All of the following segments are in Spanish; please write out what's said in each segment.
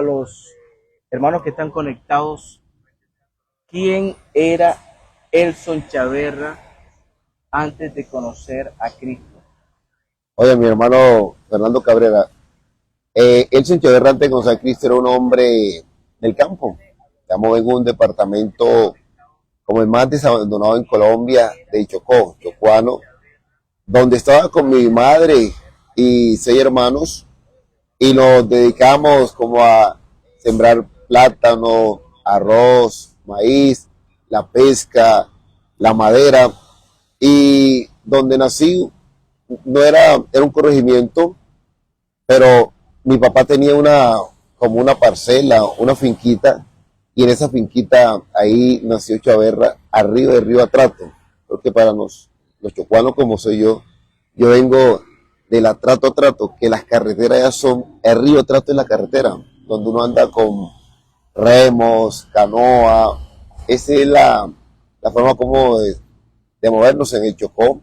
Los hermanos que están conectados, ¿quién era Elson Chaverra antes de conocer a Cristo? Oye, mi hermano Fernando Cabrera, Elson Echeverría antes de conocer a Cristo era un hombre del campo. Estamos en un departamento como el más desabandonado en Colombia, de Chocó, chocuano, donde estaba con mi madre y 6 hermanos y nos dedicamos como a sembrar plátano, arroz, maíz, la pesca, la madera. Y donde nací no era un corregimiento, pero mi papá tenía como una parcela, una finquita, y en esa finquita ahí nació Chaverra, arriba del río Atrato, porque para los chocuanos como soy yo vengo del Atrato a Atrato, que las carreteras ya son, el río Atrato es la carretera, donde uno anda con remos, canoa, esa es la forma como de movernos en el Chocó.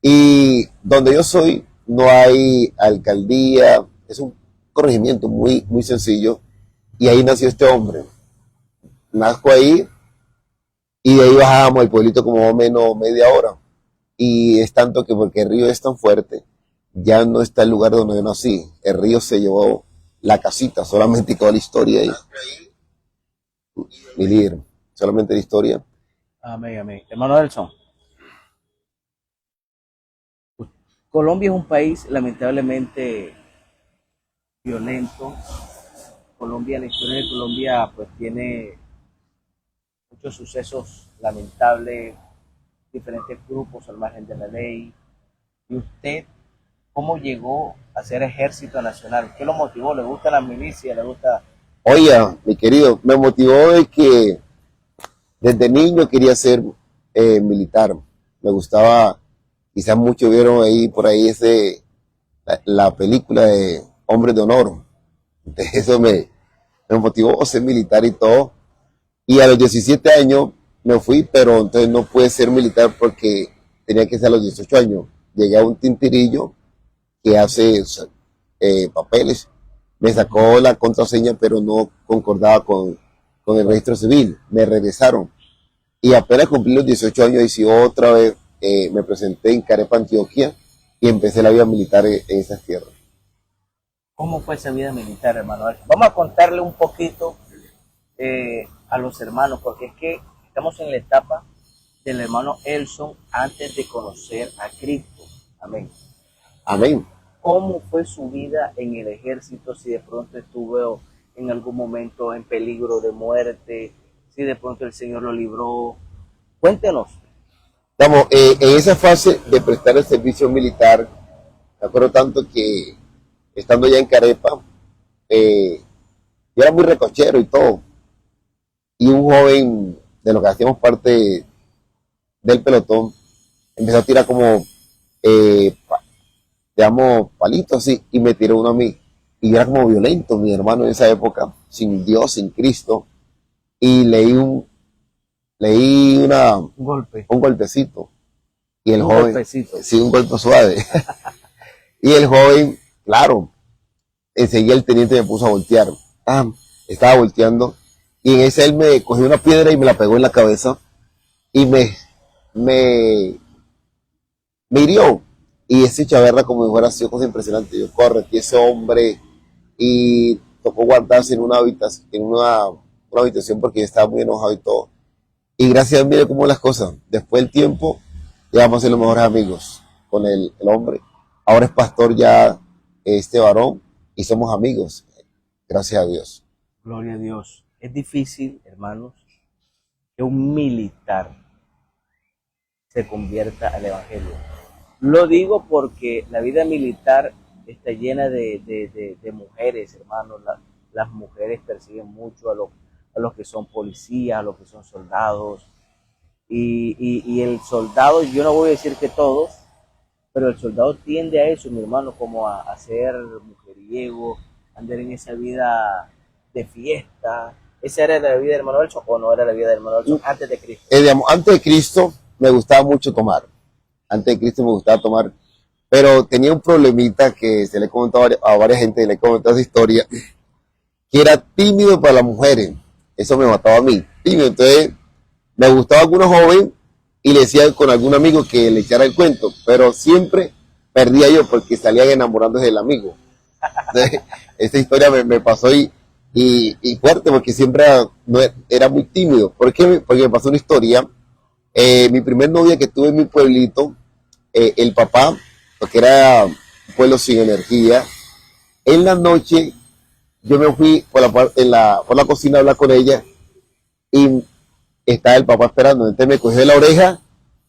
Y donde yo soy no hay alcaldía, es un corregimiento muy sencillo. Y ahí nació este hombre. Nazco ahí y de ahí bajábamos al pueblito como más o menos media hora. Y es tanto que porque el río es tan fuerte, ya no está el lugar donde yo nací. El río se llevó la casita, solamente toda la historia ahí. Mi líder, solamente la historia. Amén, amén. Hermano Elson, Colombia es un país lamentablemente violento. Colombia, la historia de Colombia pues tiene muchos sucesos lamentables, diferentes grupos al margen de la ley. ¿Y usted cómo llegó a ser ejército nacional? ¿Qué lo motivó? ¿Le gusta la milicia? ¿Le gusta? Oye, mi querido, me motivó de que desde niño quería ser militar. Me gustaba, quizás muchos vieron ahí por ahí la película de Hombres de Honor. Entonces eso me motivó a ser militar y todo. Y a los 17 años me fui, pero entonces no pude ser militar porque tenía que ser a los 18 años. Llegué a un tintirillo que hace papeles. Me sacó la contraseña, pero no concordaba con el registro civil. Me regresaron. Y apenas cumplí los 18 años y sí, otra vez me presenté en Carepa, Antioquia, y empecé la vida militar en esas tierras. ¿Cómo fue esa vida militar, hermano Elson? Vamos a contarle un poquito a los hermanos, porque es que estamos en la etapa del hermano Elson antes de conocer a Cristo. Amén. Amén. ¿Cómo fue su vida en el ejército? Si de pronto estuvo en algún momento en peligro de muerte, si de pronto el Señor lo libró. Cuéntenos. Vamos, en esa fase de prestar el servicio militar, me acuerdo tanto que estando ya en Carepa, yo era muy recochero y todo. Y un joven de los que hacíamos parte del pelotón empezó a tirar como, digamos, palitos así, y me tiró uno a mí. Y yo era como violento, mi hermano, en esa época, sin Dios, sin Cristo. Y Un golpe, un golpecito. Y el un joven, golpecito. sí, un golpe suave. Y el joven, claro, enseguida el teniente me puso a voltear. Ah, estaba volteando. Y en ese él me cogió una piedra y me la pegó en la cabeza. Y me, me hirió. Y ese Chaverra, como si fuera sido cosa impresionante. Yo corre, que ese hombre. Y tocó guardarse en una habitación porque yo estaba muy enojado y todo. Y gracias a Dios, mire cómo las cosas. Después del tiempo, llegamos a ser los mejores amigos con el hombre. Ahora es pastor ya este varón y somos amigos. Gracias a Dios. Gloria a Dios. Es difícil, hermanos, que un militar se convierta al Evangelio. Lo digo porque la vida militar está llena de mujeres, hermanos. Las mujeres persiguen mucho a los que son policías, a los que son soldados. Y el soldado, yo no voy a decir que todos, pero el soldado tiende a eso, mi hermano, como a ser mujeriego, andar en esa vida de fiesta. ¿Esa era la vida del hermano Elson o no era la vida del hermano Elson antes de Cristo? Digamos, antes de Cristo me gustaba mucho tomar. Antes de Cristo me gustaba tomar. Pero tenía un problemita que se le he comentado a varias gente, le he comentado esa historia. que era tímido para las mujeres. Eso me mataba a mí, tímido. Entonces, me gustaba alguna joven y le decía con algún amigo que le echara el cuento, pero siempre perdía yo porque salían enamorándose del amigo. Entonces, esta historia me pasó y fuerte porque siempre era muy tímido. ¿Por qué? Porque me pasó una historia. Mi primer novia que tuve en mi pueblito, el papá, porque era un pueblo sin energía, en la noche yo me fui por la cocina a hablar con ella y estaba el papá esperando. Entonces me cogió de la oreja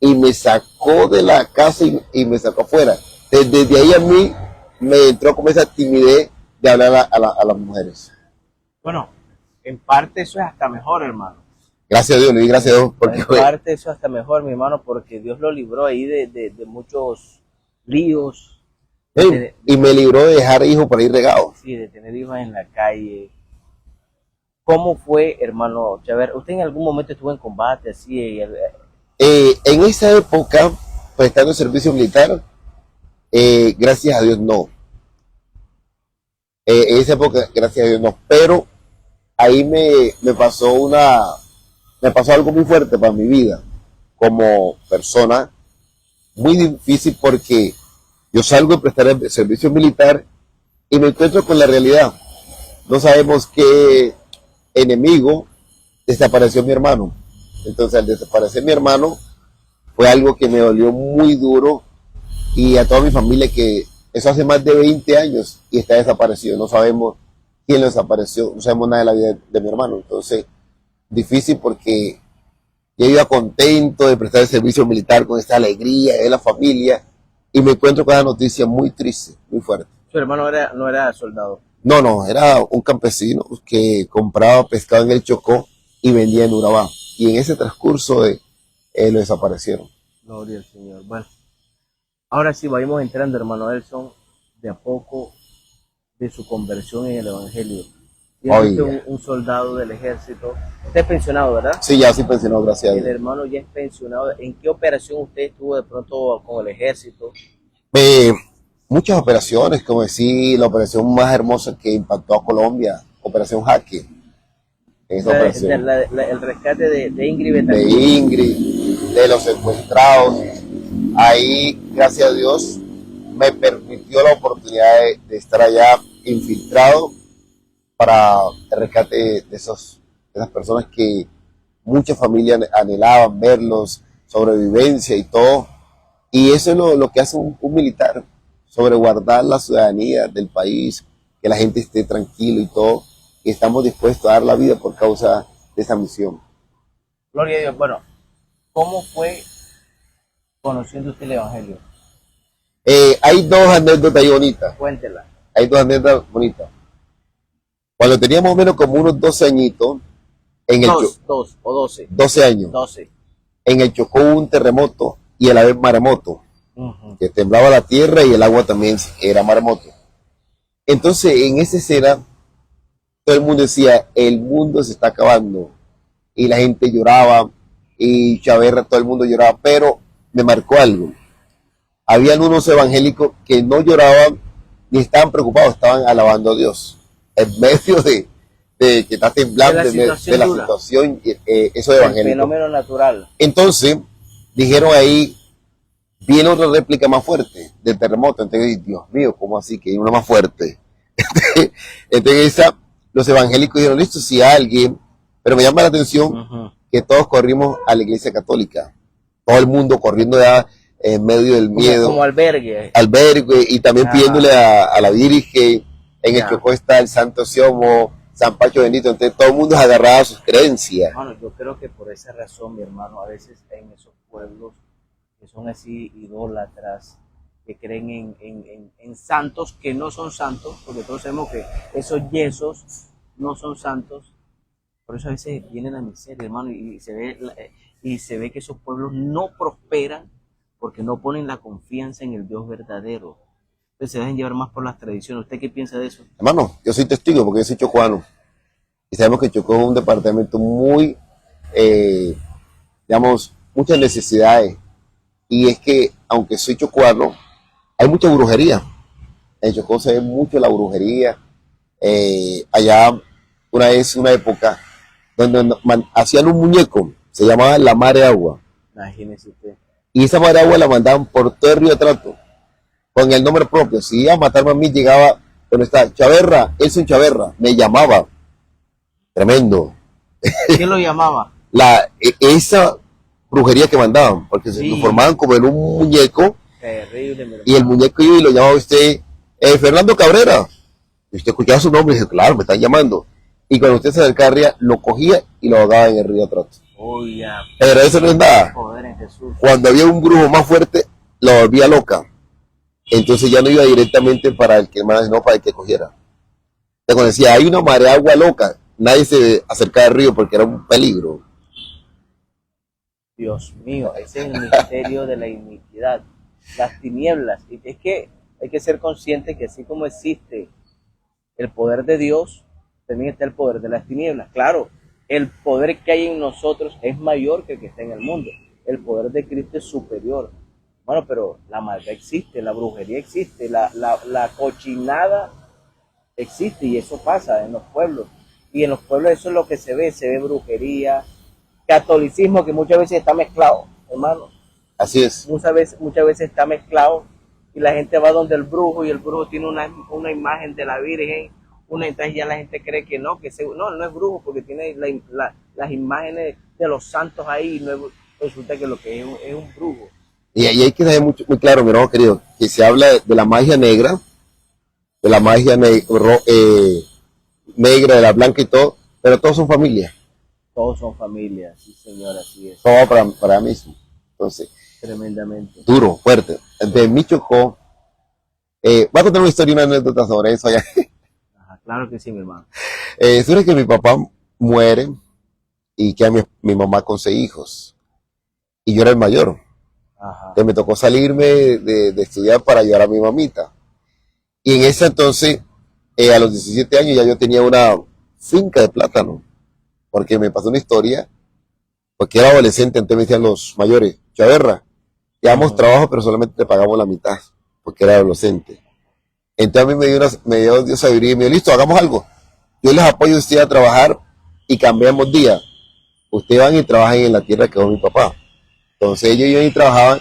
y me sacó de la casa y me sacó afuera. Desde ahí a mí me entró como esa timidez de hablar a las mujeres. Bueno, en parte eso es hasta mejor, hermano. Gracias a Dios, le di gracias a Dios. Porque En parte eso es hasta mejor, mi hermano, porque Dios lo libró ahí de muchos líos. y me libró de dejar hijos por ahí regados. Sí, de tener hijos en la calle. ¿Cómo fue, hermano Chaver? ¿Usted en algún momento estuvo en combate así? En esa época, pues estando en servicio militar, gracias a Dios no. En esa época, gracias a Dios no. Pero ahí me pasó algo muy fuerte para mi vida como persona, muy difícil porque yo salgo a prestar el servicio militar y me encuentro con la realidad. No sabemos qué enemigo desapareció mi hermano. Entonces, al desaparecer mi hermano, fue algo que me dolió muy duro y a toda mi familia, que eso hace más de 20 años y está desaparecido. No sabemos quién lo desapareció, no sabemos nada de la vida de mi hermano. Entonces, difícil porque yo iba contento de prestar el servicio militar con esta alegría de la familia y me encuentro con una noticia muy triste, muy fuerte. ¿Su hermano no era soldado? No, era un campesino que compraba pescado en el Chocó y vendía en Urabá. Y en ese transcurso lo desaparecieron. Gloria al Señor. Bueno, ahora sí, vayamos entrando, hermano Elson, de a poco de su conversión en el Evangelio. Y es un soldado del ejército. Usted es pensionado, ¿verdad? Sí, ya soy pensionado, gracias a Dios. El hermano ya es pensionado. ¿En qué operación usted estuvo de pronto con el ejército? Muchas operaciones, como decir, la operación más hermosa que impactó a Colombia, Operación Jaque. El rescate de Ingrid Betancourt. De Ingrid, de los secuestrados. Ahí, gracias a Dios, me permitió la oportunidad de estar allá infiltrado para el rescate de esas personas que muchas familias anhelaban verlos, sobrevivencia y todo. Y eso es lo que hace un militar, sobreguardar la ciudadanía del país, que la gente esté tranquila y todo, y estamos dispuestos a dar la vida por causa de esa misión. Gloria a Dios. Bueno, ¿cómo fue conociendo usted el Evangelio? Hay dos anécdotas ahí bonitas. Cuéntela. Hay dos anécdotas bonitas. Cuando tenía más o menos como unos 12 añitos, en el 12 años. 12. En el Chocó hubo un terremoto y a la vez maremoto, que temblaba la tierra y el agua también era maremoto. Entonces, en esa escena, todo el mundo decía, el mundo se está acabando. Y la gente lloraba, y Chaverra, todo el mundo lloraba, pero me marcó algo. Habían unos evangélicos que no lloraban ni estaban preocupados, estaban alabando a Dios. En medio de que está temblando, de la situación, eso de evangélico. El fenómeno natural. Entonces, dijeron ahí, viene otra réplica más fuerte del terremoto. Entonces, Dios mío, ¿cómo así? Que hay una más fuerte. Entonces, los evangélicos dijeron, listo, si alguien, pero me llama la atención que todos corrimos a la iglesia católica. Todo el mundo corriendo ya en medio del miedo. Como albergue. Albergue, y también pidiéndole a la Virgen. En el Chocó está el Santo Siomo, San Pacho Bendito, entonces todo el mundo es agarrado a sus creencias. Bueno, yo creo que por esa razón, mi hermano, a veces en esos pueblos que son así idólatras, que creen en santos que no son santos, porque todos sabemos que esos yesos no son santos, por eso a veces viene la miseria, hermano, y se ve que esos pueblos no prosperan porque no ponen la confianza en el Dios verdadero. Entonces se dejan llevar más por las tradiciones. ¿Usted qué piensa de eso? Hermano, yo soy testigo porque yo soy chocuano. Y sabemos que Chocó es un departamento muy, digamos, muchas necesidades. Y es que, aunque soy chocuano, hay mucha brujería. En Chocó se ve mucho la brujería. Allá una vez, una época, donde hacían un muñeco, se llamaba la Mare Agua. Imagínese usted. Y esa Mare Agua la mandaban por todo el río Trato, con el nombre propio. Si iba a matarme a mí, llegaba donde está Chaverra, Elson Chaverra, me llamaba. Tremendo. ¿Quién lo llamaba? Esa brujería que mandaban, porque se lo formaban como en un muñeco. Terrible, mi hermano. Y el muñeco iba y lo llamaba usted, Fernando Cabrera. Y usted escuchaba su nombre y dice, claro, me están llamando. Y cuando usted se acercaba arriba, lo cogía y lo ahogaba en el río Trato. Pero eso no es nada. Cuando había un brujo más fuerte, lo volvía loca. Entonces ya no iba directamente para el que más, no para el que cogiera. Cuando decía, hay una marea agua loca, nadie se acercaba al río porque era un peligro. Dios mío, ese es el misterio de la iniquidad, las tinieblas. Y es que hay que ser consciente que así como existe el poder de Dios, también está el poder de las tinieblas. Claro, el poder que hay en nosotros es mayor que el que está en el mundo. El poder de Cristo es superior. Bueno, pero la maldad existe, la brujería existe, la cochinada existe, y eso pasa en los pueblos. Y en los pueblos eso es lo que se ve brujería, catolicismo que muchas veces está mezclado, hermano. Así es. Muchas veces está mezclado y la gente va donde el brujo y el brujo tiene una imagen de la Virgen, entonces ya la gente cree que no es brujo porque tiene las imágenes de los santos ahí, y resulta que lo que es un brujo. Y hay que dejar muy claro, mi hermano querido, que se habla de la magia negra, de la magia negra, de la blanca y todo, pero todos son familia. Todos son familia, sí señor, así es. Todo para mí mismo. Entonces, tremendamente. Duro, fuerte. De mí chocó. Voy a contar una historia, una anécdota sobre eso allá. Ajá, claro que sí, mi hermano. Sobre que mi papá muere y queda mi mamá con 6 hijos. Y yo era el mayor. Ajá. Entonces me tocó salirme de estudiar para ayudar a mi mamita. Y en ese entonces, a los 17 años, ya yo tenía una finca de plátano. Porque me pasó una historia, porque era adolescente, entonces me decían los mayores, Chaverra, te damos trabajo, pero solamente te pagamos la mitad, porque era adolescente. Entonces a mí me dio Dios sabiduría y me dijo, listo, hagamos algo. Yo les apoyo a usted a trabajar y cambiamos día. Ustedes van y trabajan en la tierra que va mi papá. Entonces ellos iban y trabajaban,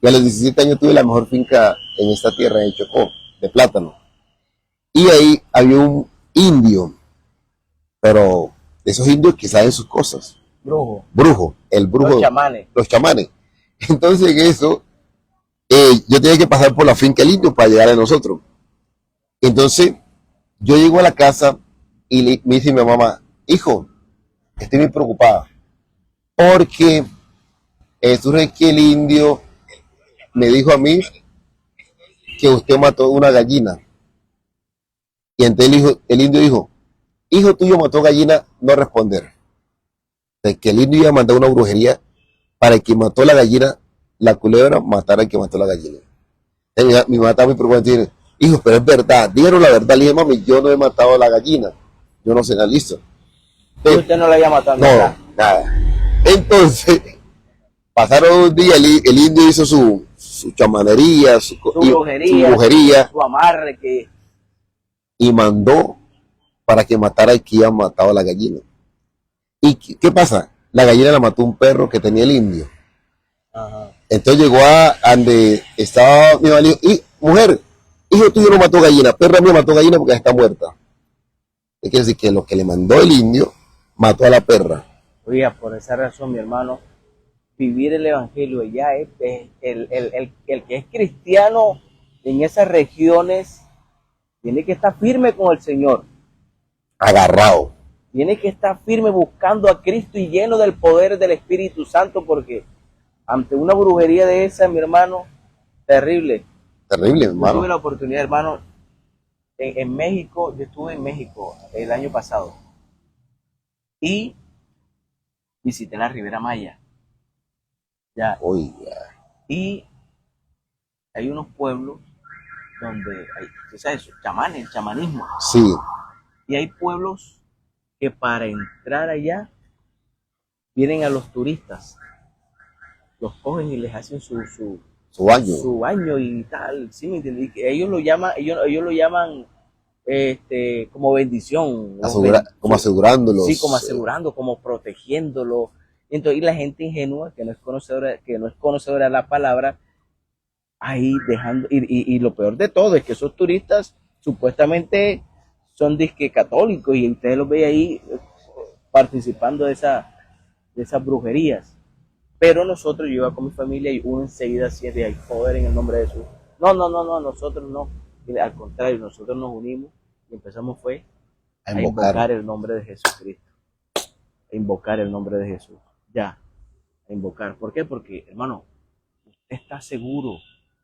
y a los 17 años tuve la mejor finca en esta tierra, en Chocó, de plátano. Y ahí había un indio, pero de esos indios que saben sus cosas. Brujo, el brujo. Los chamanes. Entonces en eso, yo tenía que pasar por la finca del indio para llegar a nosotros. Entonces, yo llego a la casa y me dice mi mamá, hijo, estoy muy preocupada, porque surge que el indio me dijo a mí que usted mató una gallina. Y entonces el indio dijo, hijo tuyo mató gallina, no responder. De que el indio iba a mandar una brujería para el que mató la gallina, la culebra, matara al que mató la gallina. Mi mamá estaba muy preocupada y dice, hijo, pero es verdad, dijeron la verdad. Le dije, mami, yo no he matado a la gallina, yo no sé nada, listo. Pero usted no la había matado. No, nada. Entonces, pasaron un día, el indio hizo su chamanería, su brujería, su amarre y mandó para que matara al que había matado a la gallina. ¿Y qué pasa? La gallina la mató un perro que tenía el indio. Ajá. Entonces llegó a donde estaba mi marido y mujer, hijo tuyo no mató gallina, perra mía mató gallina porque ya está muerta. Es quiere decir que lo que le mandó el indio mató a la perra. Oiga, por esa razón, mi hermano, vivir el evangelio ya es el que es cristiano en esas regiones tiene que estar firme con el Señor. Agarrado. Tiene que estar firme buscando a Cristo y lleno del poder del Espíritu Santo, porque ante una brujería de esa, mi hermano, terrible. Terrible, hermano. Yo tuve la oportunidad, hermano, en México, yo estuve en México el año pasado y visité la Riviera Maya. Ya. Oiga. Y hay unos pueblos donde hay, ¿tú sabes? Chamanes, el chamanismo. Sí. Y hay pueblos que para entrar allá vienen a los turistas, los cogen y les hacen su baño y tal, ¿sí me entiendes? Ellos lo llaman como bendición. Como asegurándolos. Sí, como asegurando, como protegiéndolo. Entonces, y la gente ingenua que no es conocedora de la palabra, ahí dejando, y lo peor de todo es que esos turistas supuestamente son disque católicos y ustedes los ven ahí participando de esas brujerías. Pero nosotros, yo iba con mi familia y uno enseguida siente, hay poder en el nombre de Jesús. No, nosotros no. Y al contrario, nosotros nos unimos y empezamos fue a invocar el nombre de Jesucristo. A invocar el nombre de Jesús. Ya, a invocar. ¿Por qué? Porque, hermano, usted está seguro,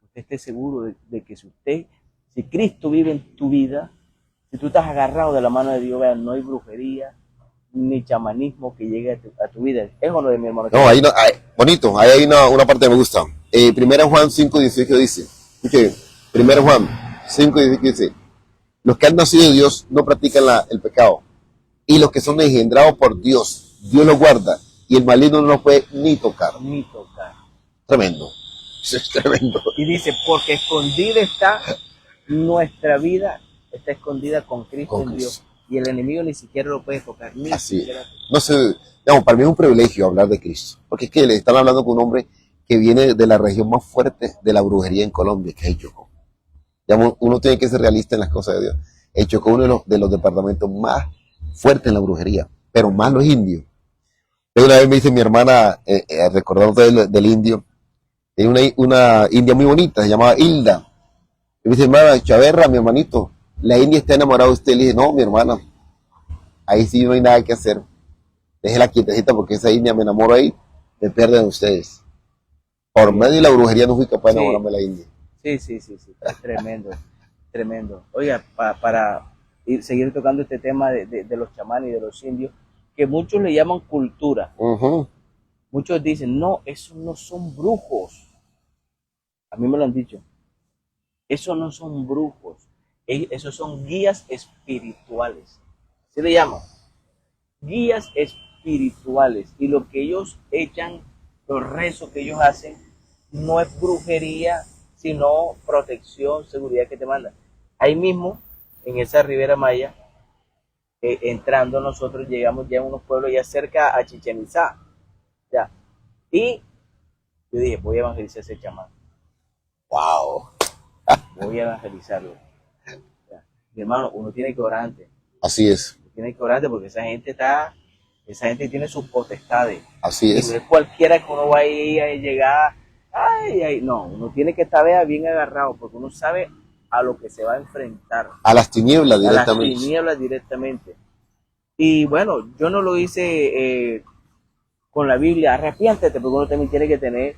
usted esté seguro de que si Cristo vive en tu vida, si tú estás agarrado de la mano de Dios, vean, no hay brujería, ni chamanismo que llegue a tu vida. ¿Es o no de mi hermano? No, ahí no, bonito, ahí hay una parte que me gusta. Primera Juan 5:18 dice, escuche, Primera Juan 5:18 dice, los que han nacido de Dios no practican el pecado, y los que son engendrados por Dios, Dios los guarda, y el maligno no los puede ni tocar. Ni tocar. Tremendo. Eso es tremendo. Y dice, porque escondida está nuestra vida, está escondida con Cristo en Dios. Y el enemigo ni siquiera lo puede tocar. Ni Así siquiera. No sé, digamos, para mí es un privilegio hablar de Cristo. Porque es que le están hablando con un hombre que viene de la región más fuerte de la brujería en Colombia, que es el Chocó. Digamos, uno tiene que ser realista en las cosas de Dios. El Chocó es uno de los departamentos más fuertes en la brujería, pero más los indios. Una vez me dice mi hermana, recordando del indio, tiene una india muy bonita, se llamaba Hilda. Y me dice, hermana Chaverra, mi hermanito, la india está enamorada de usted. Le dije, no, mi hermana, ahí sí no hay nada que hacer. Déjela quietecita porque esa india me enamoro ahí, me pierden ustedes. Por medio de la brujería no fui capaz de enamorarme de la india. Sí. Es tremendo, tremendo. Oiga, para seguir tocando este tema de los chamanes y de los indios, que muchos le llaman cultura. Muchos dicen, no, esos no son brujos. A mí me lo han dicho. Esos no son brujos. Esos son guías espirituales. ¿Se le llama? Guías espirituales. Y lo que ellos echan, los rezos que ellos hacen, no es brujería, sino protección, seguridad que te mandan. Ahí mismo, en esa Ribera Maya, entrando nosotros llegamos ya a unos pueblos ya cerca a Chichén Itzá. Ya. Y yo dije, voy a evangelizar a ese chamán. ¡Wow! Voy a evangelizarlo. Ya. Mi hermano, uno tiene que orar antes. Así es. Tiene que orar antes porque esa gente tiene sus potestades. Así es. Y no es cualquiera que uno va a ir a llegar, no, uno tiene que estar bien agarrado porque uno sabe a lo que se va a enfrentar. A las tinieblas directamente. A las tinieblas directamente. Y bueno, yo no lo hice con la Biblia, arrepiéntete, porque uno también tiene que tener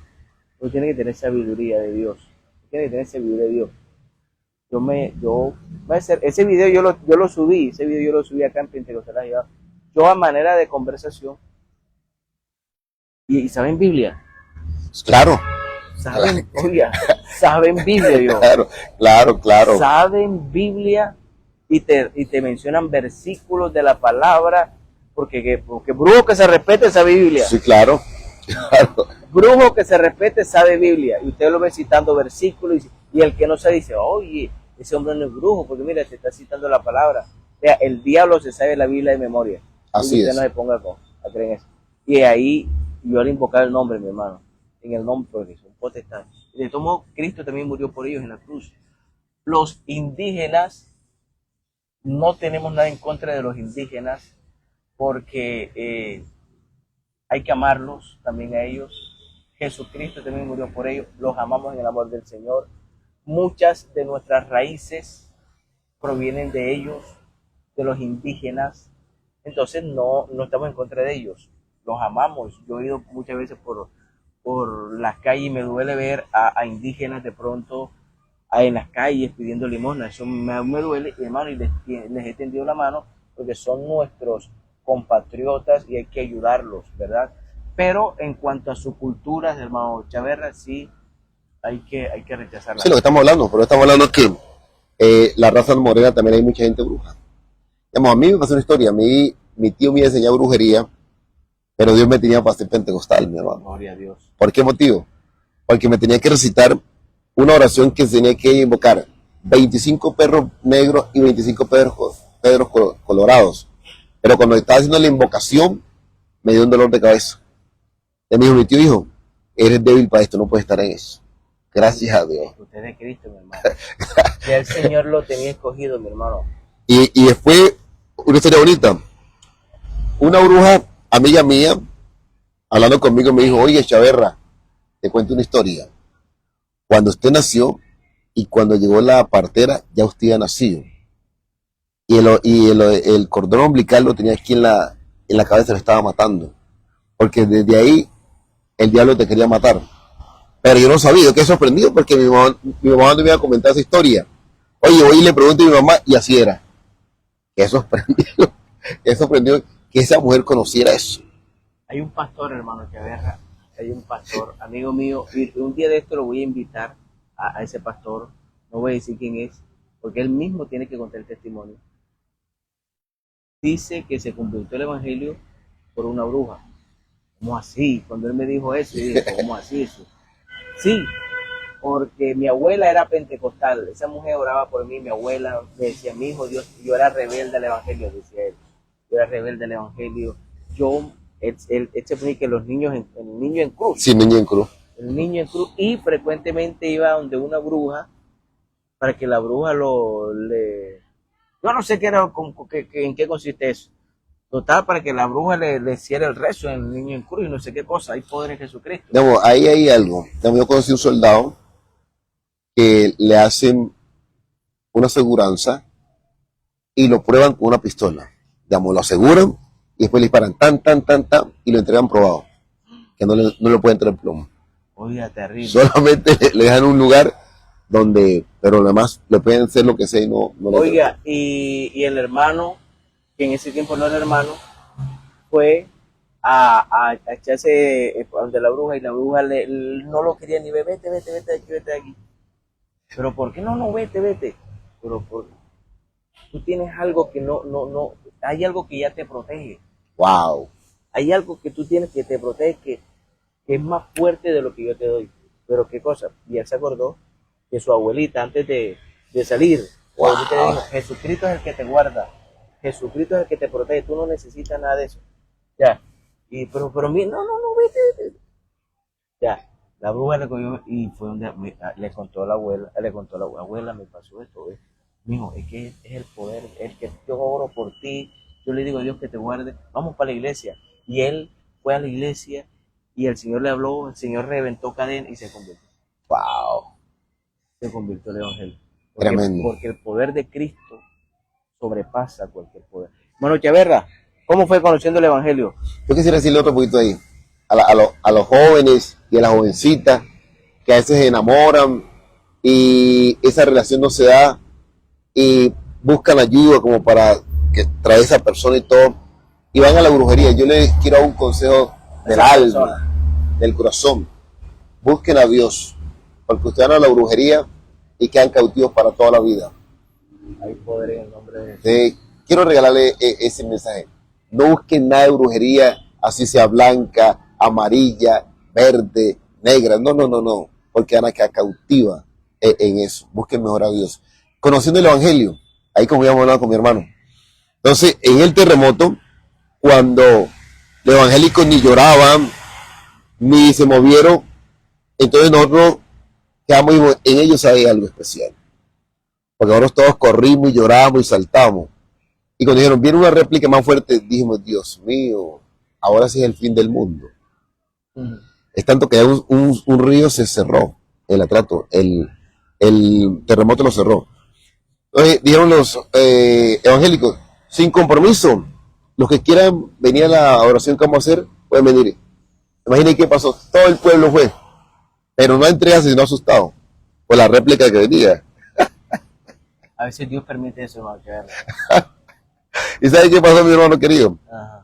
sabiduría de Dios. Tiene que tener sabiduría de Dios. Ese video yo lo subí acá en Pentecostal. Yo a manera de conversación. ¿Y saben Biblia? Claro. ¿Saben Biblia? ¿Saben Biblia, yo? Claro. ¿Saben Biblia? Y te mencionan versículos de la palabra, porque brujo que se respete sabe Biblia. Sí, claro. Brujo que se respete sabe Biblia. Y usted lo ve citando versículos y el que no se dice, oye, ese hombre no es brujo, porque mira, te está citando la palabra. O sea, el diablo se sabe la Biblia de memoria. Así usted es. No se ponga a creer en eso. Y ahí yo al invocar el nombre, mi hermano, en el nombre, porque son potestades. Y de todo modo, Cristo también murió por ellos en la cruz. Los indígenas, no tenemos nada en contra de los indígenas, porque hay que amarlos también a ellos. Jesucristo también murió por ellos, los amamos en el amor del Señor. Muchas de nuestras raíces provienen de ellos, de los indígenas. Entonces no estamos en contra de ellos, los amamos. Yo he ido muchas veces por las calles y me duele ver a indígenas de pronto en las calles pidiendo limosna. Eso me duele, hermano, y les he tendido la mano porque son nuestros compatriotas y hay que ayudarlos, ¿verdad? Pero en cuanto a su cultura, hermano Chaverra, sí hay que rechazarla. Sí, lo que estamos hablando, pero estamos hablando que la raza morena también hay mucha gente bruja. Digamos, a mí me pasó una historia, mi tío me enseñó brujería, pero Dios me tenía para ser pentecostal, mi hermano. Gloria a Dios. ¿Por qué motivo? Porque me tenía que recitar una oración que tenía que invocar 25 perros negros y 25 perros colorados. Pero cuando estaba haciendo la invocación, me dio un dolor de cabeza. Y me dijo, mi tío, hijo, eres débil para esto, no puedes estar en eso. Gracias a Dios. Usted es Cristo, mi hermano. Ya el Señor lo tenía escogido, mi hermano. Y después, una historia bonita. Una bruja, amiga mía, hablando conmigo, me dijo, oye, Chaverra, te cuento una historia. Cuando usted nació y cuando llegó la partera, ya usted había nacido. El cordón umbilical lo tenía aquí en la cabeza, lo estaba matando. Porque desde ahí el diablo te quería matar. Pero yo no sabía, yo quedé sorprendido porque mi mamá no me había comentado esa historia. Oye, voy y le pregunto a mi mamá y así era. Qué sorprendido que esa mujer conociera eso. Hay un pastor, hermano Chaverra, hay un pastor, amigo mío, y un día de esto lo voy a invitar a ese pastor, no voy a decir quién es, porque él mismo tiene que contar el testimonio. Dice que se convirtió el evangelio por una bruja. ¿Cómo así? Cuando él me dijo eso, yo dije, ¿cómo así eso? Sí, porque mi abuela era pentecostal, esa mujer oraba por mí, mi abuela me decía, mi hijo, Dios, yo era rebelde al evangelio, decía él, yo era rebelde al evangelio, él se pone que el niño en cruz, Sí, niño en cruz. el niño en cruz, y frecuentemente iba donde una bruja, para que la bruja yo no sé qué era, en qué consiste eso, total, para que la bruja le hiciera el rezo en el niño en cruz y no sé qué cosa, hay poder en Jesucristo. Digamos, ahí hay algo. Digamos, yo conocí un soldado que le hacen una aseguranza y lo prueban con una pistola. Digamos, lo aseguran y después le disparan tan y lo entregan probado. Que no le pueden entrar plomo. Oiga, terrible. Solamente le dejan un lugar donde, pero además le pueden hacer lo que sea y no Oiga, y el hermano, que en ese tiempo no era hermano, fue a echarse donde la bruja y la bruja no lo quería ni ver, vete de aquí. Pero ¿por qué no, vete? Pero tú tienes algo que no, hay algo que ya te protege. Wow. Hay algo que tú tienes que te protege, que es más fuerte de lo que yo te doy. Pero qué cosa, y él se acordó que su abuelita antes de salir, Wow. te dijo, Jesucristo es el que te guarda, Jesucristo es el que te protege, tú no necesitas nada de eso. Ya, pero mí, no, vete. Ya, la bruja le cogió y fue donde le contó a la abuela, me pasó esto, mijo, es que es el poder, es que yo oro por ti, yo le digo a Dios que te guarde, vamos para la iglesia. Y él fue a la iglesia y el Señor le habló, el Señor reventó cadena y se convirtió. Wow. Se convirtió el evangelio. Tremendo. Porque el poder de Cristo sobrepasa cualquier poder. Bueno, Chaverra, ¿cómo fue conociendo el evangelio? Yo quisiera decirle otro poquito ahí. A los jóvenes y a las jovencitas que a veces se enamoran y esa relación no se da y buscan ayuda como para traer esa persona y todo y van a la brujería. Yo les quiero dar un consejo del alma, del corazón. Busquen a Dios, porque ustedes van a la brujería y quedan cautivos para toda la vida. Hay poder en el nombre de Jesús. Quiero regalarle ese mensaje. No busquen nada de brujería, así sea blanca, amarilla, verde, negra. No, porque van a quedar cautiva en eso. Busquen mejor a Dios. Conociendo el evangelio, ahí como habíamos hablado con mi hermano. Entonces, en el terremoto, cuando los evangélicos ni lloraban, ni se movieron, entonces nosotros quedamos en ellos hay algo especial. Porque nosotros todos corrimos y lloramos y saltamos. Y cuando dijeron, viene una réplica más fuerte, dijimos, Dios mío, ahora sí es el fin del mundo. Es tanto que un río se cerró, el atrato, el terremoto lo cerró. Entonces dijeron los evangélicos, sin compromiso, los que quieran venir a la oración que vamos a hacer, pueden venir. Imaginen qué pasó, todo el pueblo fue, pero no entregarse sino asustado por la réplica que venía. A veces Dios permite eso, hermano. ¿Y sabe qué pasó, mi hermano querido? Ajá.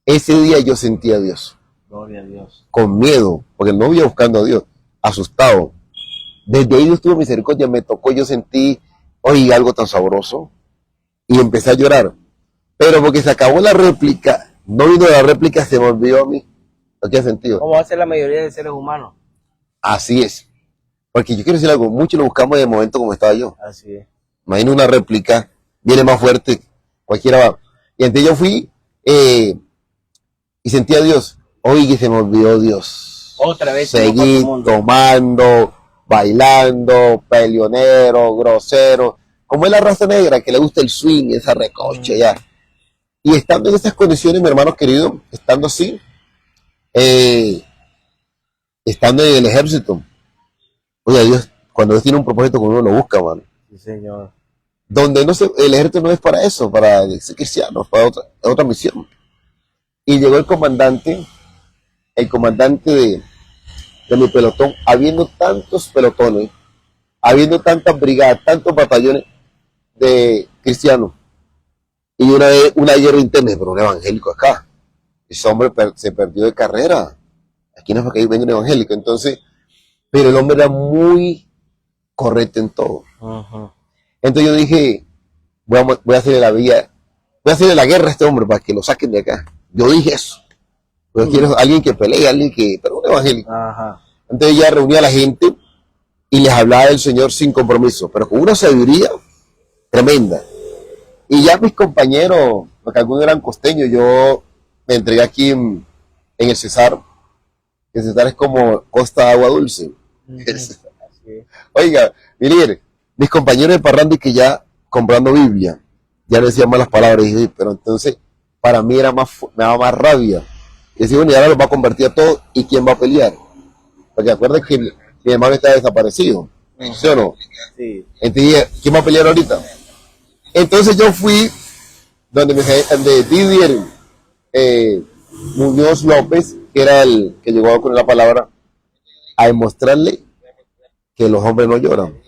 Ese día yo sentí a Dios. Gloria a Dios. Con miedo, porque no iba buscando a Dios, asustado. Desde ahí Dios tuvo misericordia, me tocó, yo sentí, oye, algo tan sabroso. Y empecé a llorar. Pero porque se acabó la réplica, no vino la réplica, se volvió a mí. ¿No tiene sentido? ¿Cómo hace la mayoría de seres humanos? Así es. Porque yo quiero decir algo, muchos lo buscamos en el momento como estaba yo. Así es. Imagina una réplica, viene más fuerte, cualquiera va. Y entonces yo fui y sentí a Dios. Oye, se me olvidó Dios. Otra vez. Seguí tomando, bailando, peleonero, grosero. Como es la raza negra, que le gusta el swing, esa recoche ya. Y estando en esas condiciones, mi hermano querido, estando así, estando en el ejército, oye, Dios, cuando Dios tiene un propósito con uno, lo busca, mano. Sí, señor. Donde el ejército no es para eso, para ser cristiano, es para otra misión. Y llegó el comandante de mi pelotón, habiendo tantos pelotones, habiendo tantas brigadas, tantos batallones de cristianos. Y una guerra interna, pero un evangélico acá. Ese hombre se perdió de carrera. Aquí no es porque ahí venga un evangélico. Entonces, pero el hombre era muy correcto en todo. Uh-huh. Entonces yo dije, voy a hacerle la guerra a este hombre para que lo saquen de acá. Yo dije eso. Yo quiero alguien que pelee, pero un evangélico. Ajá. Entonces ya reuní a la gente y les hablaba del Señor sin compromiso, pero con una sabiduría tremenda. Y ya mis compañeros, porque algunos eran costeños, yo me entregué aquí en el Cesar. El Cesar es como Costa de Agua Dulce. Oiga, miren, mis compañeros de parranda que ya comprando Biblia, ya no decían malas palabras, pero entonces para mí me daba más rabia. Y decía, bueno, y ahora los va a convertir a todos, ¿y quién va a pelear? Porque acuerdan que mi hermano está desaparecido, ¿sí o no? Sí. Entonces, ¿quién va a pelear ahorita? Entonces yo fui donde Didier Muñoz López, que era el que llegó con la palabra, a demostrarle que los hombres no lloran.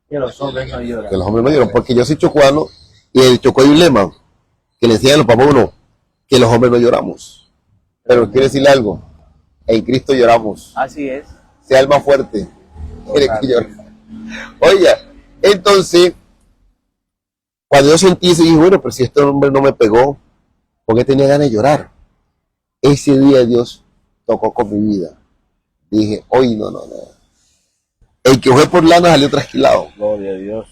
Que los hombres no lloran. Que los hombres no lloran, porque yo soy chocuano y el Chocó hay un lema que le decían a los papás uno, que los hombres no lloramos. Pero quiere decirle algo, en Cristo lloramos. Así es. Sea el más fuerte. Tiene que llorar. Oiga, entonces, cuando yo sentí eso, dije, bueno, pero si este hombre no me pegó, ¿por qué tenía ganas de llorar? Ese día Dios tocó con mi vida. Dije, oye, no. El que fue por lana salió trasquilado. Gloria a Dios.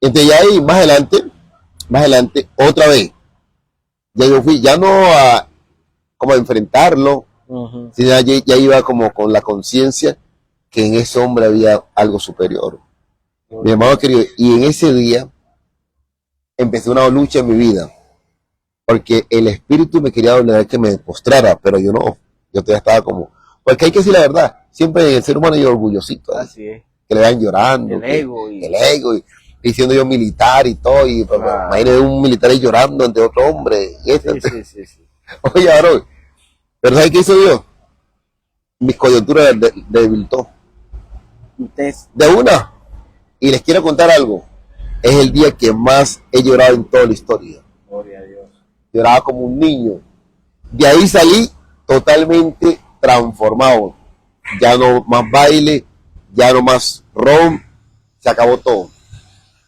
Entonces ya ahí, más adelante, otra vez. Ya yo fui, ya no como a enfrentarlo, sino ya iba como con la conciencia que en ese hombre había algo superior. Mi hermano querido, y en ese día empecé una lucha en mi vida, porque el espíritu me quería obligar que me postrara, pero yo no, yo todavía estaba como, porque hay que decir la verdad, siempre en el ser humano hay orgullosito, así es, que le van llorando, el ego y diciendo yo militar y todo, y imagínate un militar ahí llorando ante otro hombre, y sí. Oye, varón, pero ¿sabes qué hizo Dios? Mis coyunturas debilitó. De una. Y les quiero contar algo. Es el día que más he llorado en toda la historia. Gloria a Dios. Lloraba como un niño. De ahí salí totalmente transformado. Ya no más baile, ya no más ron. Se acabó todo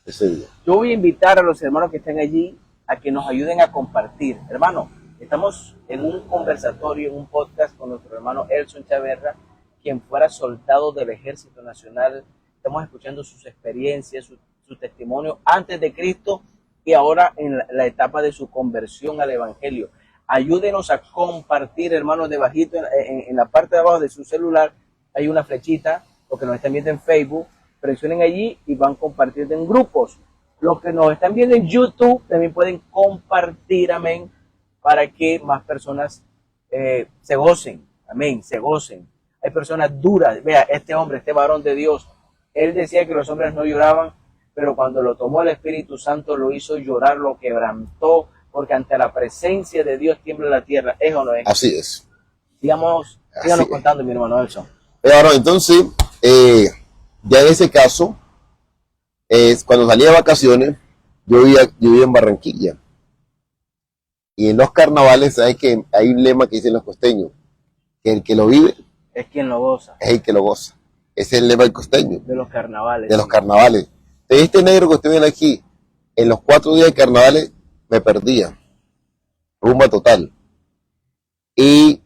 ese día. Yo voy a invitar a los hermanos que estén allí a que nos ayuden a compartir. Hermano, estamos en un conversatorio, en un podcast con nuestro hermano Elson Chaverra, quien fuera soldado del Ejército Nacional. Estamos escuchando sus experiencias, su testimonio antes de Cristo y ahora en la etapa de su conversión al Evangelio. Ayúdenos a compartir, hermanos, debajito en la parte de abajo de su celular hay una flechita, los que nos están viendo en Facebook, presionen allí y van compartiendo en grupos. Los que nos están viendo en YouTube también pueden compartir, amén, para que más personas se gocen, amén, se gocen. Hay personas duras, vea, este hombre, este varón de Dios, él decía que los hombres no lloraban, pero cuando lo tomó el Espíritu Santo lo hizo llorar, lo quebrantó, porque ante la presencia de Dios tiembla la tierra. ¿Es o no es? Así es. Síganos contando, mi hermano Elson. Ahora, entonces, ya en ese caso, cuando salía de vacaciones, yo vivía en Barranquilla. Y en los carnavales, ¿sabes que hay un lema que dicen los costeños? Que el que lo vive es quien lo goza. Es el que lo goza. Ese es el lema del costeño. De los carnavales. De los carnavales. Entonces, este negro que usted viene aquí, en los 4 días de carnavales, me perdía. Rumba total. Y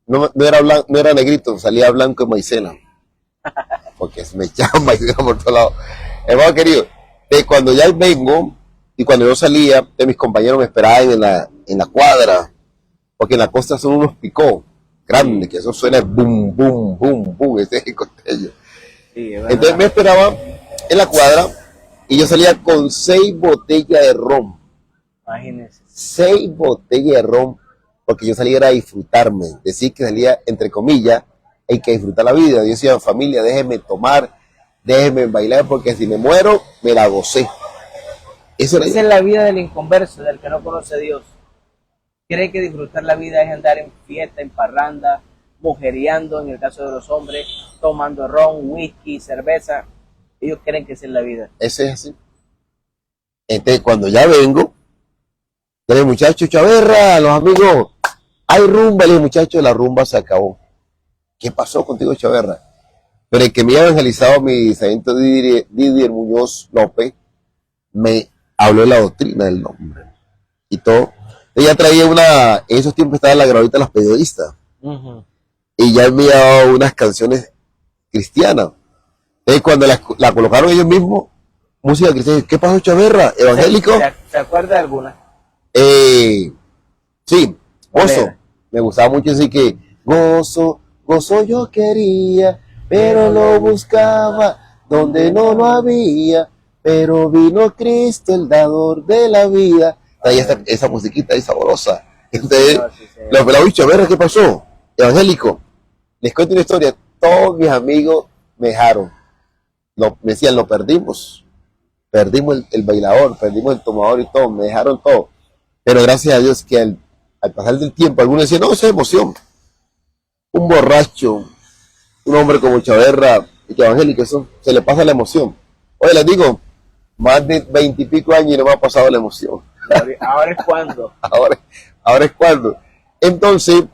no era negrito, salía blanco en maicena. porque me llama y me por todos lados. Hermano querido, de cuando ya vengo y cuando yo salía, de mis compañeros me esperaban en la cuadra, porque en la costa son unos picó grandes, que eso suena boom, boom, boom, boom, ese es el costello. Sí, Entonces me esperaban en la cuadra y yo salía con 6 botellas de ron. Imagínense. 6 botellas de ron, porque yo salía a disfrutarme, decir que salía, entre comillas, hay que disfrutar la vida. Yo decía, familia, déjenme tomar, déjenme bailar, porque si me muero, me la gocé. Esa es la vida del inconverso, del que no conoce a Dios. Cree que disfrutar la vida es andar en fiesta, en parranda, mujeriando, en el caso de los hombres, tomando ron, whisky, cerveza. Ellos creen que esa es la vida. Ese es así. Entonces, cuando ya vengo, el muchacho Chaverra, los amigos, hay rumba, le dije, muchacho, la rumba se acabó. ¿Qué pasó contigo, Chaverra? Pero el que me había evangelizado, mi sargento Didier Muñoz López, me habló de la doctrina del nombre y todo. Ella traía en esos tiempos estaba la grabadita de los periodistas, y ya me había dado unas canciones cristianas. Entonces, cuando la colocaron ellos mismos, música cristiana, ¿qué pasó, Chaverra? ¿Evangélico? ¿Se acuerda de alguna? Sí, gozo. Me gustaba mucho así que gozo, gozo yo quería, pero lo buscaba donde no lo había, pero vino Cristo, el dador de la vida. Ahí está esa musiquita ahí sabrosa. Entonces, los pelados, Chaverra, ¿qué pasó? Evangélico. Les cuento una historia. Todos mis amigos me dejaron. Me decían, lo perdimos. Perdimos el bailador, perdimos el tomador y todo. Me dejaron todo. Pero gracias a Dios que al pasar del tiempo, algunos decían, no, eso es emoción. Un borracho, un hombre como Chaverra y que Evangélico, eso se le pasa la emoción. Oye, les digo, más de 20 y pico años y no me ha pasado la emoción. Ahora es cuando. ahora es cuando. Entonces,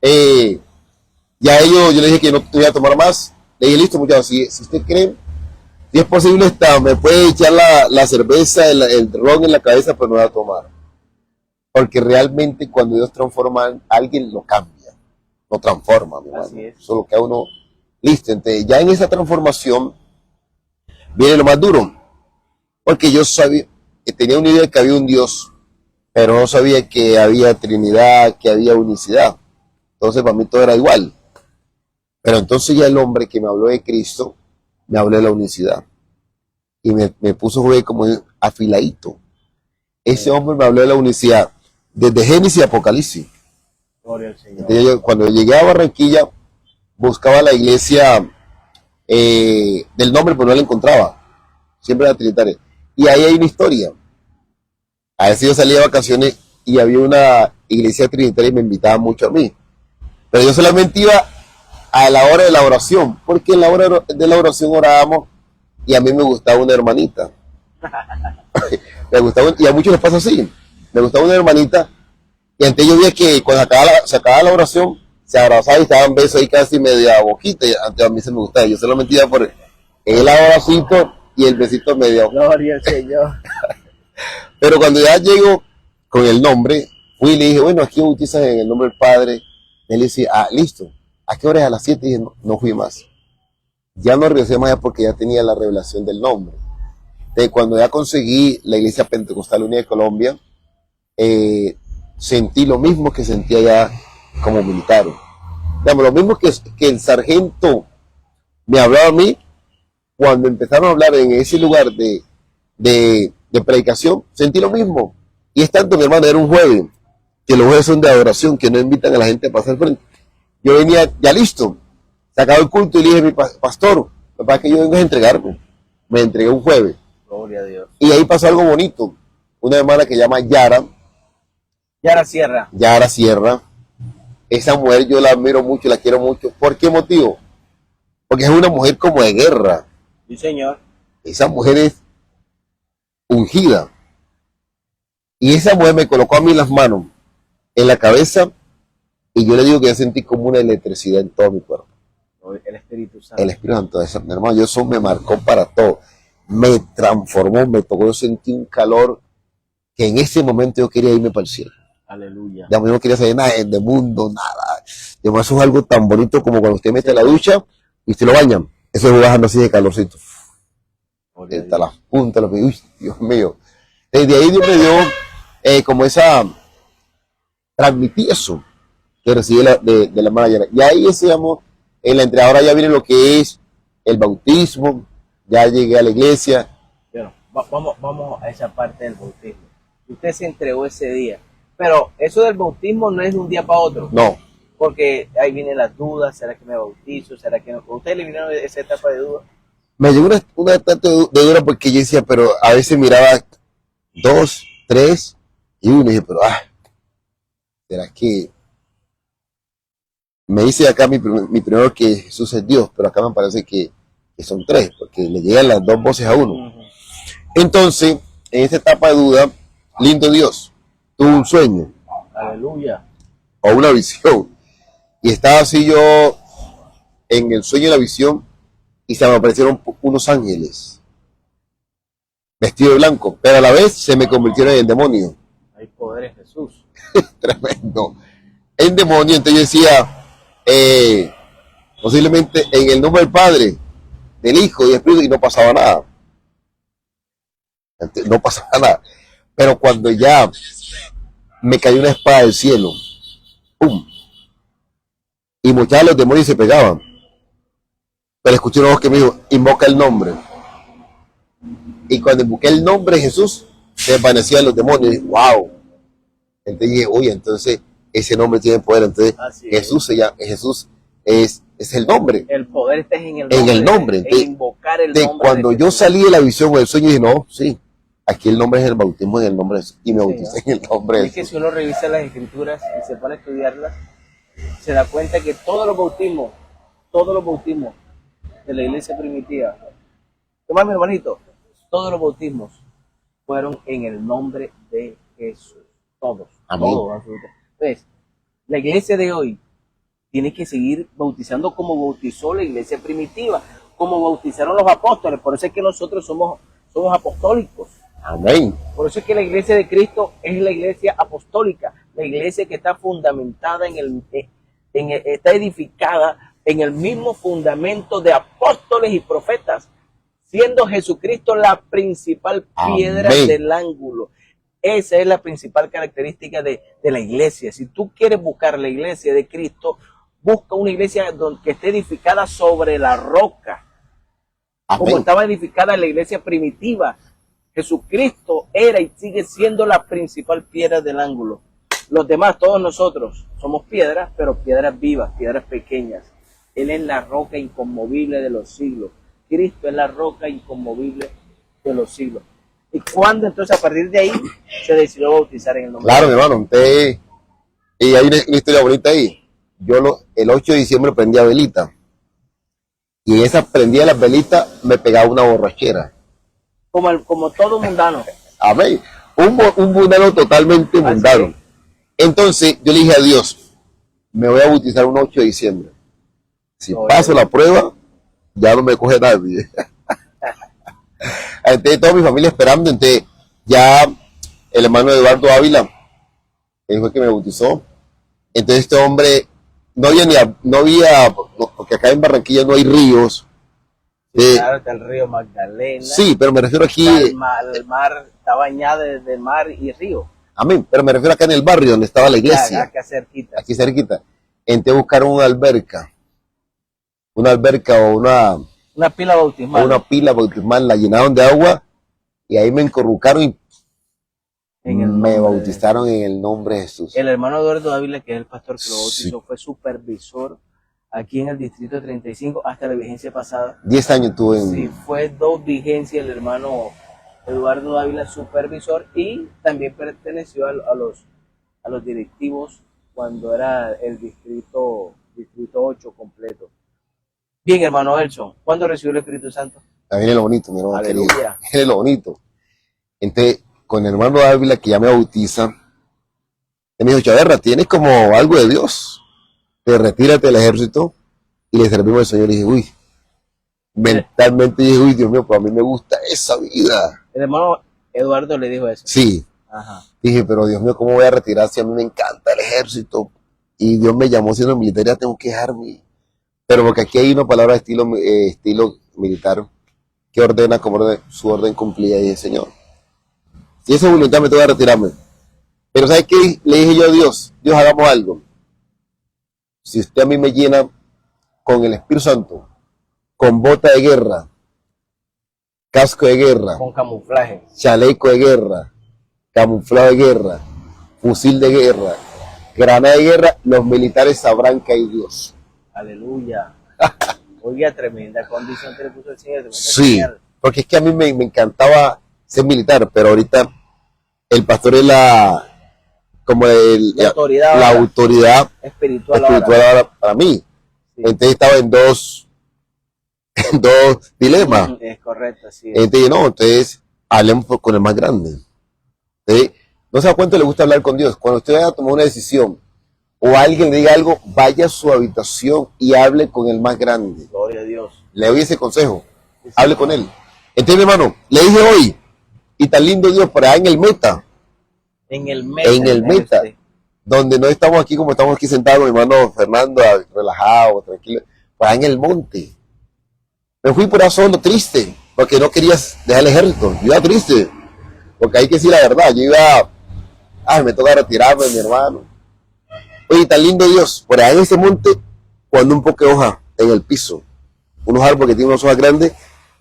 ya yo le dije que no iba a tomar más. Le dije, listo, muchachos, si usted cree, si es posible, me puede echar la cerveza, el ron en la cabeza, pero no va a tomar. Porque realmente cuando Dios transforma a alguien, lo cambia, lo transforma, mi hermano. Solo que a uno, listo. Entonces, ya en esa transformación viene lo más duro. Porque yo sabía, que tenía una idea de que había un Dios, pero no sabía que había Trinidad, que había unicidad. Entonces para mí todo era igual. Pero entonces ya el hombre que me habló de Cristo, me habló de la unicidad. Y me puso como afiladito. Ese hombre me habló de la unicidad, desde Génesis y Apocalipsis. Gloria al Señor. Entonces cuando llegué a Barranquilla, buscaba la iglesia del nombre, pero no la encontraba. Siempre era trinitaria. Y ahí hay una historia. A veces yo salía de vacaciones y había una iglesia trinitaria y me invitaba mucho a mí. Pero yo solamente iba a la hora de la oración, porque en la hora de la oración orábamos y a mí me gustaba una hermanita. Y a muchos les pasa así. Me gustaba una hermanita y antes yo veía que cuando se acababa la oración, se abrazaba y estaban besos ahí casi media boquita. Y antes a mí se me gustaba. Yo solamente iba por el abracito y el besito medio. Gloria al Señor. Pero cuando ya llego con el nombre, fui y le dije, bueno, aquí bautizan en el nombre del Padre. Él dice, listo. ¿A qué hora es? A las 7. Y dije, no fui más. Ya no regresé más porque ya tenía la revelación del nombre. Entonces, cuando ya conseguí la Iglesia Pentecostal Unida de Colombia, sentí lo mismo que sentía ya como militar. Digamos, lo mismo que el sargento me hablaba a mí, cuando empezaron a hablar en ese lugar de predicación, sentí lo mismo. Y es tanto, mi hermano, era un jueves, que los jueves son de adoración, que no invitan a la gente a pasar frente. Yo venía ya listo, se acabó el culto y le dije a mi pastor, lo que pasa es que yo vengo a entregarme. Me entregué un jueves. Gloria a Dios. Y ahí pasó algo bonito. Una hermana que se llama Yara Sierra. Esa mujer yo la admiro mucho, la quiero mucho. ¿Por qué motivo? Porque es una mujer como de guerra. Sí, señor. Esa mujer es ungida. Y esa mujer me colocó a mí las manos en la cabeza y yo le digo que yo sentí como una electricidad en todo mi cuerpo. El Espíritu Santo. El Espíritu Santo de esa hermano, eso me marcó para todo. Me transformó, me tocó, yo sentí un calor que en ese momento yo quería irme para el cielo. Aleluya. Ya, yo no quería saber nada del mundo, nada. Además, eso es algo tan bonito como cuando usted mete la ducha y usted lo baña. eso es bajando así de calorcito. Gloria a Hasta Dios. las puntas, los pies. Uy, Dios mío. Desde ahí Dios me dio como esa, transmití eso que recibí de la manager. Y ahí decíamos, en la entrada ahora ya viene lo que es el bautismo, ya llegué a la iglesia. Bueno, vamos a esa parte del bautismo. Usted se entregó ese día, pero eso del bautismo no es de un día para otro, No, porque ahí vienen las dudas, ¿será que me bautizo? ¿Será que no? ¿Usted eliminaron esa etapa de duda? me llegó una etapa de dura porque yo decía, pero a veces miraba 2, 3 y uno y dije, pero ¿será que me dice acá mi primero que Jesús es Dios? Pero acá me parece que son 3, porque le llegan las 2 voces a uno. Uh-huh. Entonces, en esta etapa de duda, lindo Dios, tuve un sueño Aleluya. o una visión. Y estaba así yo en el sueño y la visión y se me aparecieron unos ángeles vestidos de blanco, pero a la vez se me convirtieron en demonio. Hay poder en Jesús. Tremendo. En demonio, entonces yo decía, posiblemente en el nombre del Padre, del Hijo y del Espíritu, y no pasaba nada. No pasaba nada. Pero cuando ya me cayó una espada del cielo, ¡pum! Y muchos de los demonios se pegaban. Pero escuché una voz que me dijo, invoca el nombre. Y cuando invoqué el nombre de Jesús, se desvanecían los demonios. Y dije, wow. Entonces dije, oye, entonces ese nombre tiene poder. Entonces Jesús se llama, Jesús es el nombre. El poder está en el En nombre. el nombre. En invocar el nombre. Cuando yo salí de la visión o del sueño, dije, no, sí, aquí el nombre es el bautismo en el nombre de Jesús. Y me bauticé en el nombre de Es que Jesús. si uno revisa las escrituras y se pone a estudiarlas, se da cuenta que todos los bautismos de la iglesia primitiva, toma mi hermanito, todos los bautismos fueron en el nombre de Jesús. Todos. Amén. Todos, absolutamente. Entonces, la iglesia de hoy tiene que seguir bautizando como bautizó la iglesia primitiva, como bautizaron los apóstoles. Por eso es que nosotros somos apostólicos. Amén. Por eso es que la iglesia de Cristo es la iglesia apostólica, la iglesia que está fundamentada está edificada en el mismo fundamento de apóstoles y profetas, siendo Jesucristo la principal piedra Amén. del ángulo. Esa es la principal característica de la iglesia. Si tú quieres buscar la iglesia de Cristo, busca una iglesia que esté edificada sobre la roca, como Amén. estaba edificada la iglesia primitiva. Jesucristo era y sigue siendo la principal piedra del ángulo. Los demás, todos nosotros, somos piedras, pero piedras vivas, piedras pequeñas. Él es la roca inconmovible de los siglos. Cristo es la roca inconmovible de los siglos. ¿Y cuándo entonces a partir de ahí se decidió bautizar en el nombre? Claro, mi hermano. Y hay una historia bonita ahí. Yo el 8 de diciembre prendía velita. Y en esa prendía las velitas, me pegaba una borrachera. Como todo mundano. Amén. Un mundano totalmente mundano. Entonces yo le dije a Dios, me voy a bautizar un 8 de diciembre. Si paso la prueba, ya no me coge nadie. Entonces toda mi familia esperando. Entonces ya el hermano Eduardo Ávila, él fue el que me bautizó. Entonces este hombre, porque acá en Barranquilla no hay ríos. Claro, está el río Magdalena. Sí, pero me refiero aquí. El mar está bañado desde el mar y río. Amén, pero me refiero acá en el barrio donde estaba la iglesia. Acá cerquita. Aquí cerquita. Entonces buscaron una alberca o una pila bautismal. Una pila bautismal, la llenaron de agua y ahí me encorrucaron y me bautizaron en el nombre de Jesús. El hermano Eduardo Ávila, que es el pastor que lo bautizó, fue supervisor aquí en el distrito 35 hasta la vigencia pasada. 10 años tuve en... Sí, fue 2 vigencias el hermano Eduardo Ávila, supervisor, y también perteneció a los directivos cuando era el distrito 8 completo. Bien, hermano Elson, ¿cuándo recibió el Espíritu Santo? También es lo bonito, mi hermano querido. Aleluya. Es lo bonito. Entonces, con el hermano Ávila, que ya me bautiza, él me dijo, Chaverra, tienes como algo de Dios. Te retírate del ejército y le servimos al Señor. Y dije, uy, mentalmente dije, uy, Dios mío, pues a mí me gusta esa vida. El hermano Eduardo le dijo eso. Sí. Ajá. Dije, pero Dios mío, ¿cómo voy a retirar si a mí me encanta el ejército? Y Dios me llamó siendo militar, ya tengo que dejarme. pero porque aquí hay una palabra de estilo militar que ordena como su orden cumplida y el Señor. Si esa voluntad me toca retirarme. Pero ¿sabe qué? Le dije yo a Dios, Dios, hagamos algo. Si usted a mí me llena con el Espíritu Santo, con bota de guerra, casco de guerra, con camuflaje, chaleco de guerra, camuflado de guerra, fusil de guerra, granada de guerra, los militares sabrán que hay Dios. Aleluya. Oiga, tremenda condición que le puso el Señor. Sí, porque es que a mí me encantaba ser militar, pero ahorita el pastor es la autoridad espiritual ahora para mí. Sí. Entonces estaba en dos dilemas. Es correcto, sí. Entonces hablemos con el más grande. Entonces, no sé a cuánto le gusta hablar con Dios. Cuando usted vaya a tomar una decisión o alguien le diga algo, vaya a su habitación y hable con el más grande. Gloria a Dios. Le doy ese consejo. Sí, hable con él. Entonces, mi hermano, le dije hoy, y tan lindo Dios, por allá en el Meta. En el Meta, donde no estamos aquí como estamos aquí sentados, mi hermano Fernando, relajado, tranquilo, pues en el monte. Me fui por ahí solo, triste, porque no querías dejar el ejército. Yo iba triste, porque hay que decir la verdad. Yo iba, me toca retirarme, mi hermano. Oye, tan lindo Dios, por ahí en ese monte, cuando un poco de hoja en el piso, unos árboles que tienen unas hojas grandes,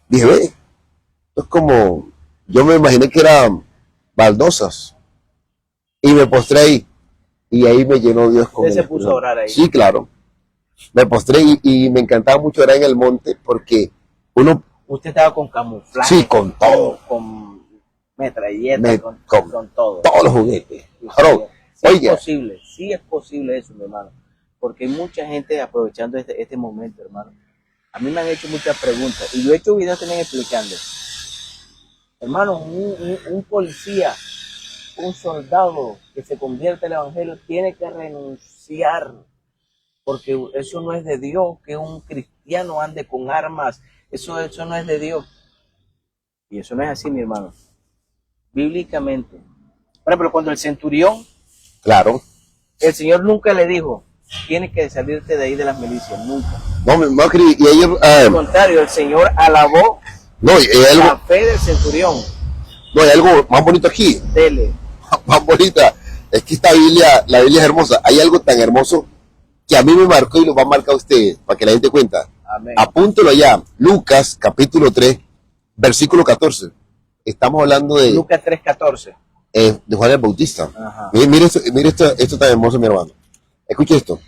dije, ve, esto es como, yo me imaginé que eran baldosas. Y me postré ahí. Y ahí me llenó Dios con ¿Usted se puso a orar ahí? Sí, claro. Me postré y me encantaba mucho orar en el monte porque uno... Usted estaba con camuflaje. Sí, con todo. Con metralletas, con todo. Todos los juguetes. Claro. Sí es posible eso, mi hermano. Porque hay mucha gente aprovechando este momento, hermano. A mí me han hecho muchas preguntas. Y yo he hecho videos también explicando. Hermano, un policía, un soldado que se convierte al evangelio tiene que renunciar, porque eso no es de Dios, que un cristiano ande con armas, eso no es de Dios. Y eso no es así, mi hermano. Bíblicamente. Por ejemplo, cuando el centurión, claro, el Señor nunca le dijo, tienes que salirte de ahí de las milicias, nunca. No, y ellos, al contrario, el Señor alabó la fe del centurión. No, hay algo más bonito aquí. Dele. Más bonita. Es que la Biblia es hermosa. Hay algo tan hermoso que a mí me marcó y lo va a marcar usted, para que la gente cuenta. Amén. Apúntelo allá. Lucas, capítulo 3, versículo 14. Estamos hablando de... Lucas 3:14. De Juan el Bautista. Mire esto tan hermoso, mi hermano. Escuche esto.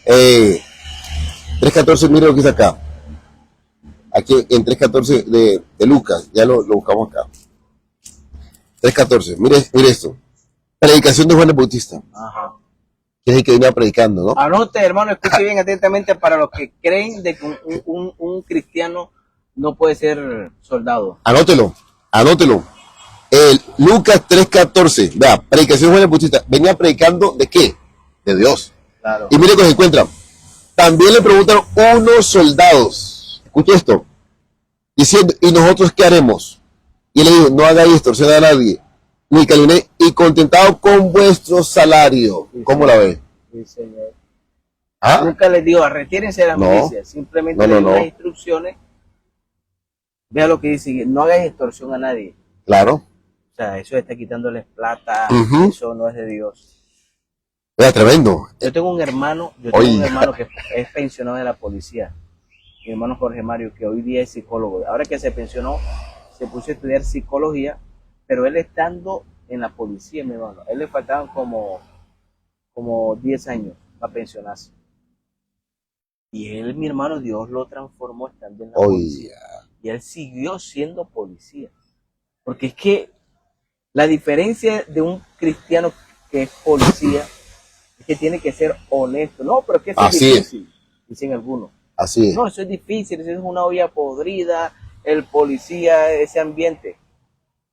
3:14, mire lo que dice acá. Aquí en 3:14 de Lucas, ya lo buscamos acá. 3:14, mire esto. Predicación de Juan el Bautista. Ajá. Que es el que venía predicando, ¿no? Anote, hermano, escuche bien atentamente para los que creen de que un cristiano no puede ser soldado. Anótelo. Lucas 3:14, vea, predicación de Juan el Bautista. Venía predicando ¿de qué? De Dios. Claro. Y mire que se encuentra. También le preguntaron unos soldados, escuche esto, diciendo, ¿y nosotros qué haremos? Y él le dijo, no hagáis extorsión a nadie, ni calumniéis, y contentados con vuestro salario. Sí, ¿cómo la ve? Sí, señor. Nunca les digo, retírense de las milicias, simplemente les dio las instrucciones. Vea lo que dice, no hagáis extorsión a nadie. Claro. O sea, eso está quitándoles plata, eso no es de Dios. Era tremendo. Yo tengo un hermano que es pensionado de la policía, mi hermano Jorge Mario, que hoy día es psicólogo. Ahora que se pensionó, se puso a estudiar psicología, pero él estando en la policía, mi hermano, él le faltaban como 10 años para pensionarse. Y él, mi hermano, Dios lo transformó estando en la policía. Y él siguió siendo policía. Porque es que la diferencia de un cristiano que es policía es que tiene que ser honesto. No, pero es que eso es difícil, dicen algunos. Así es. No, eso es difícil, eso es una olla podrida, el policía, ese ambiente.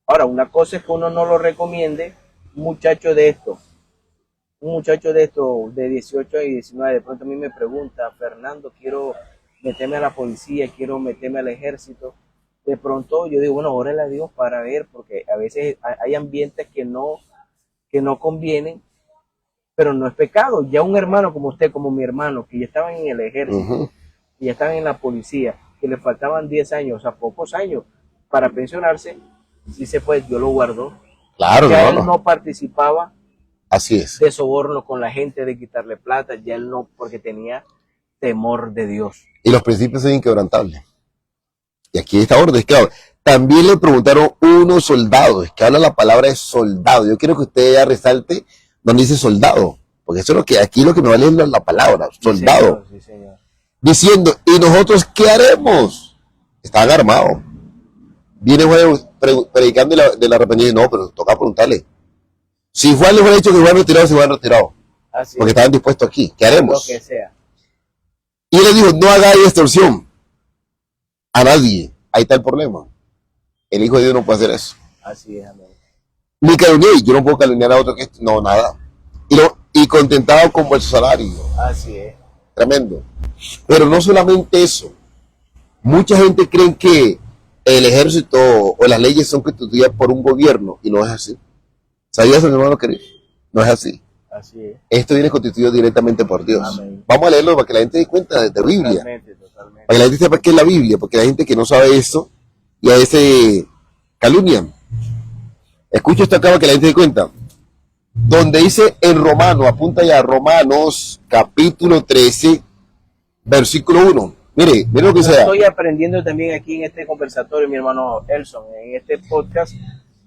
Ahora, una cosa es que uno no lo recomiende, un muchacho de 18 y 19, de pronto a mí me pregunta, Fernando, quiero meterme a la policía, quiero meterme al ejército. De pronto yo digo, bueno, órale a Dios para ver, porque a veces hay ambientes que no convienen, pero no es pecado. Ya un hermano como usted, como mi hermano, que ya estaban en el ejército, y ya estaban en la policía, que le faltaban 10 años, o sea, pocos años para pensionarse, sí se fue, Dios lo guardó. Claro, Ya él hermano. no participaba Así es. de soborno con la gente, de quitarle plata, ya él no, porque tenía temor de Dios. Y los principios son inquebrantables. Y aquí está orden, claro. También le preguntaron unos soldados, es que habla la palabra de soldado. Yo quiero que usted ya resalte donde dice soldado, porque eso es lo que aquí lo que me vale es la palabra, soldado. Sí, señor. Diciendo, ¿y nosotros qué haremos? Estaban armados. Viene Juan predicando del arrepentimiento. No, pero toca preguntarle. Si Juan les hubiera dicho que se van retirados, se van retirados. Así Porque es. estaban dispuestos aquí. ¿Qué haremos? Lo que sea. Y él les dijo, no hagáis extorsión a nadie. Ahí está el problema. El Hijo de Dios no puede hacer eso. Así es, amén. Ni calumniéis. Yo no puedo calumniar a otro que no, nada. Y contentado con vuestro salario. Así es. Tremendo. Pero no solamente eso. Mucha gente cree que el ejército o las leyes son constituidas por un gobierno y no es así. ¿Sabías, mi hermano querido? No es así. Así es. Esto viene constituido directamente por Dios. Amén. Vamos a leerlo para que la gente dé cuenta de Biblia. Totalmente. Para que la gente sepa qué es la Biblia, porque la gente que no sabe eso y a ese calumnian. Escucha esto acá para que la gente dé cuenta. Donde dice en Romanos, apunta ya, Romanos capítulo 13, versículo 1. Mire lo que sea. Estoy aprendiendo también aquí en este conversatorio, mi hermano Elson, en este podcast,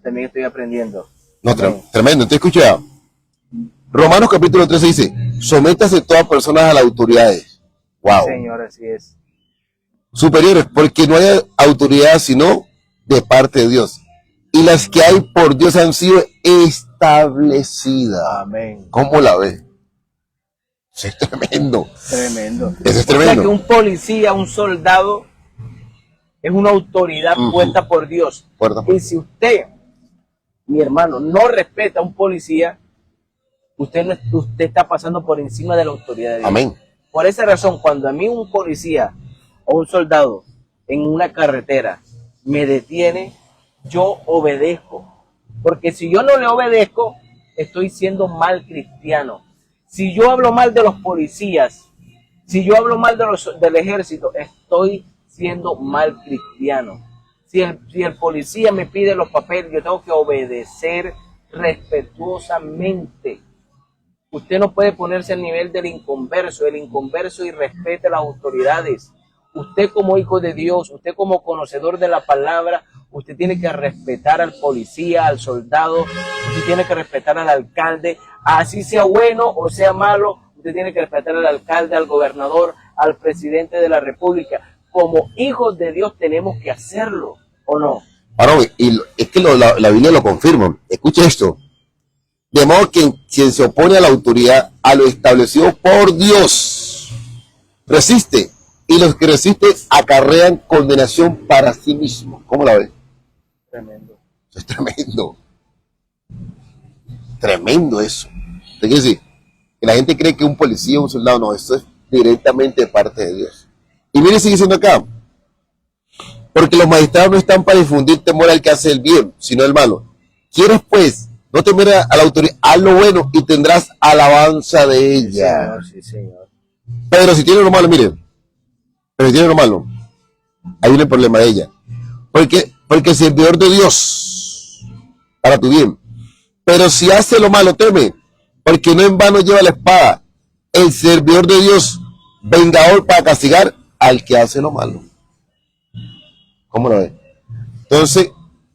también estoy aprendiendo. No, tremendo. Entonces escucha ya. Romanos capítulo 13 dice, sométase todas personas a las autoridades. Wow. Señor, así es. Superiores, porque no hay autoridad sino de parte de Dios. Y las que hay por Dios han sido establecidas. Amén. ¿Cómo la ve? Eso es tremendo. Tremendo. Eso es O sea tremendo. que un policía, un soldado, es una autoridad puesta por Dios. Y si usted, mi hermano, no respeta a un policía, usted está pasando por encima de la autoridad de Dios. Amén. Por esa razón, cuando a mí un policía o un soldado en una carretera me detiene, yo obedezco. Porque si yo no le obedezco, estoy siendo mal cristiano. Si yo hablo mal de los policías, si yo hablo mal del ejército, estoy siendo mal cristiano. Si el policía me pide los papeles, yo tengo que obedecer respetuosamente. Usted no puede ponerse al nivel del inconverso. El inconverso irrespeta las autoridades. Usted como hijo de Dios, usted como conocedor de la palabra, usted tiene que respetar al policía, al soldado, usted tiene que respetar al alcalde, así sea bueno o sea malo, usted tiene que respetar al alcalde, al gobernador, al presidente de la república. Como hijos de Dios tenemos que hacerlo, ¿o no? Ahora, y es que la Biblia lo confirma. Escucha esto. De modo que quien se opone a la autoridad, a lo establecido por Dios, resiste. Y los que resisten acarrean condenación para sí mismos. ¿Cómo la ves? Tremendo. Eso es tremendo. Tremendo eso. ¿Te quiere decir? Que la gente cree que un policía o un soldado, no, esto es directamente de parte de Dios. Y mire, sigue diciendo acá. Porque los magistrados no están para difundir temor al que hace el bien, sino el malo. ¿Quieres pues no temer a la autoridad? Haz lo bueno y tendrás alabanza de ella. Sí, señor. Pero si tiene lo malo, mire. Pero si tiene lo malo, ahí viene el problema de ella. Porque el servidor de Dios, para tu bien. Pero si hace lo malo, teme, porque no en vano lleva la espada. El servidor de Dios, vengador para castigar al que hace lo malo. ¿Cómo lo ve? Entonces,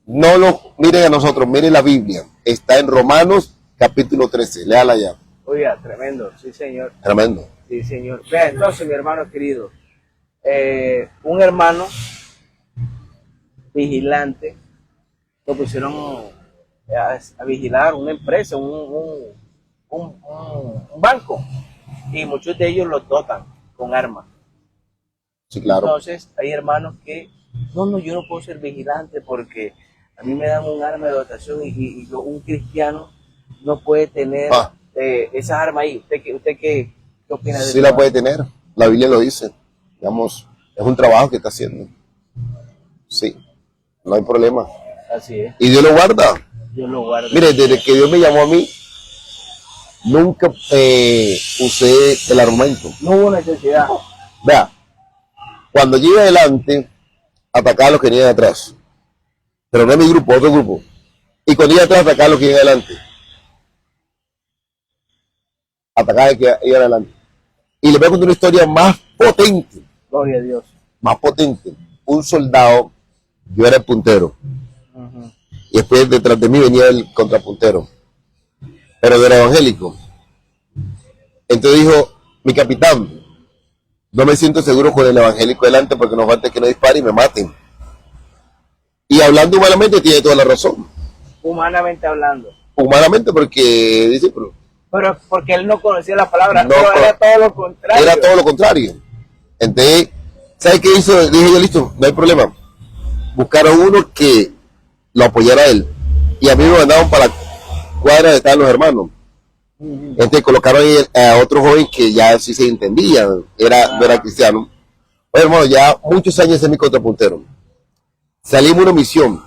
no lo miren a nosotros, miren la Biblia. Está en Romanos capítulo 13. Léala ya. Oiga, tremendo, sí, señor. Tremendo. Sí, señor. Vea, entonces, mi hermano querido, un hermano vigilante lo pusieron a vigilar una empresa, un banco, y muchos de ellos lo dotan con armas. Sí, claro. Entonces, hay hermanos que, no, yo no puedo ser vigilante porque a mí me dan un arma de dotación y un cristiano no puede tener esas armas ahí. ¿Usted qué opina de eso? Sí la puede tener, la Biblia lo dice. Digamos, es un trabajo que está haciendo. Sí, no hay problema. Así es. Y Dios lo guarda. Dios lo guarda. Mire, desde que Dios me llamó a mí, nunca usé el argumento. No hubo necesidad. Vea, Cuando llegué adelante, atacaba a los que venían atrás. Pero no es mi grupo, otro grupo. Y cuando iba atrás, atacaba a los que iban adelante. Atacaba a los que iban adelante. Y les voy a contar una historia más potente. Gloria a Dios. Más potente. Un soldado, yo era el puntero. Ujú. Y después detrás de mí venía el contrapuntero. Pero era evangélico. Entonces dijo, mi capitán, no me siento seguro con el evangélico delante porque nos falta que no dispare y me maten. Y hablando humanamente tiene toda la razón. Humanamente hablando. Humanamente porque dice, Pero porque él no conocía la palabra, No, pero era todo lo contrario. era todo lo contrario. Entonces, ¿sabe qué hizo? Dije yo, listo, no hay problema. Buscaron uno que lo apoyara a él. Y a mí me mandaron para la cuadra donde estaban los hermanos. Entonces colocaron ahí a otro joven que ya sí se entendía, no era cristiano. Oye, hermano, ya muchos años es mi contrapuntero. Salimos a una misión.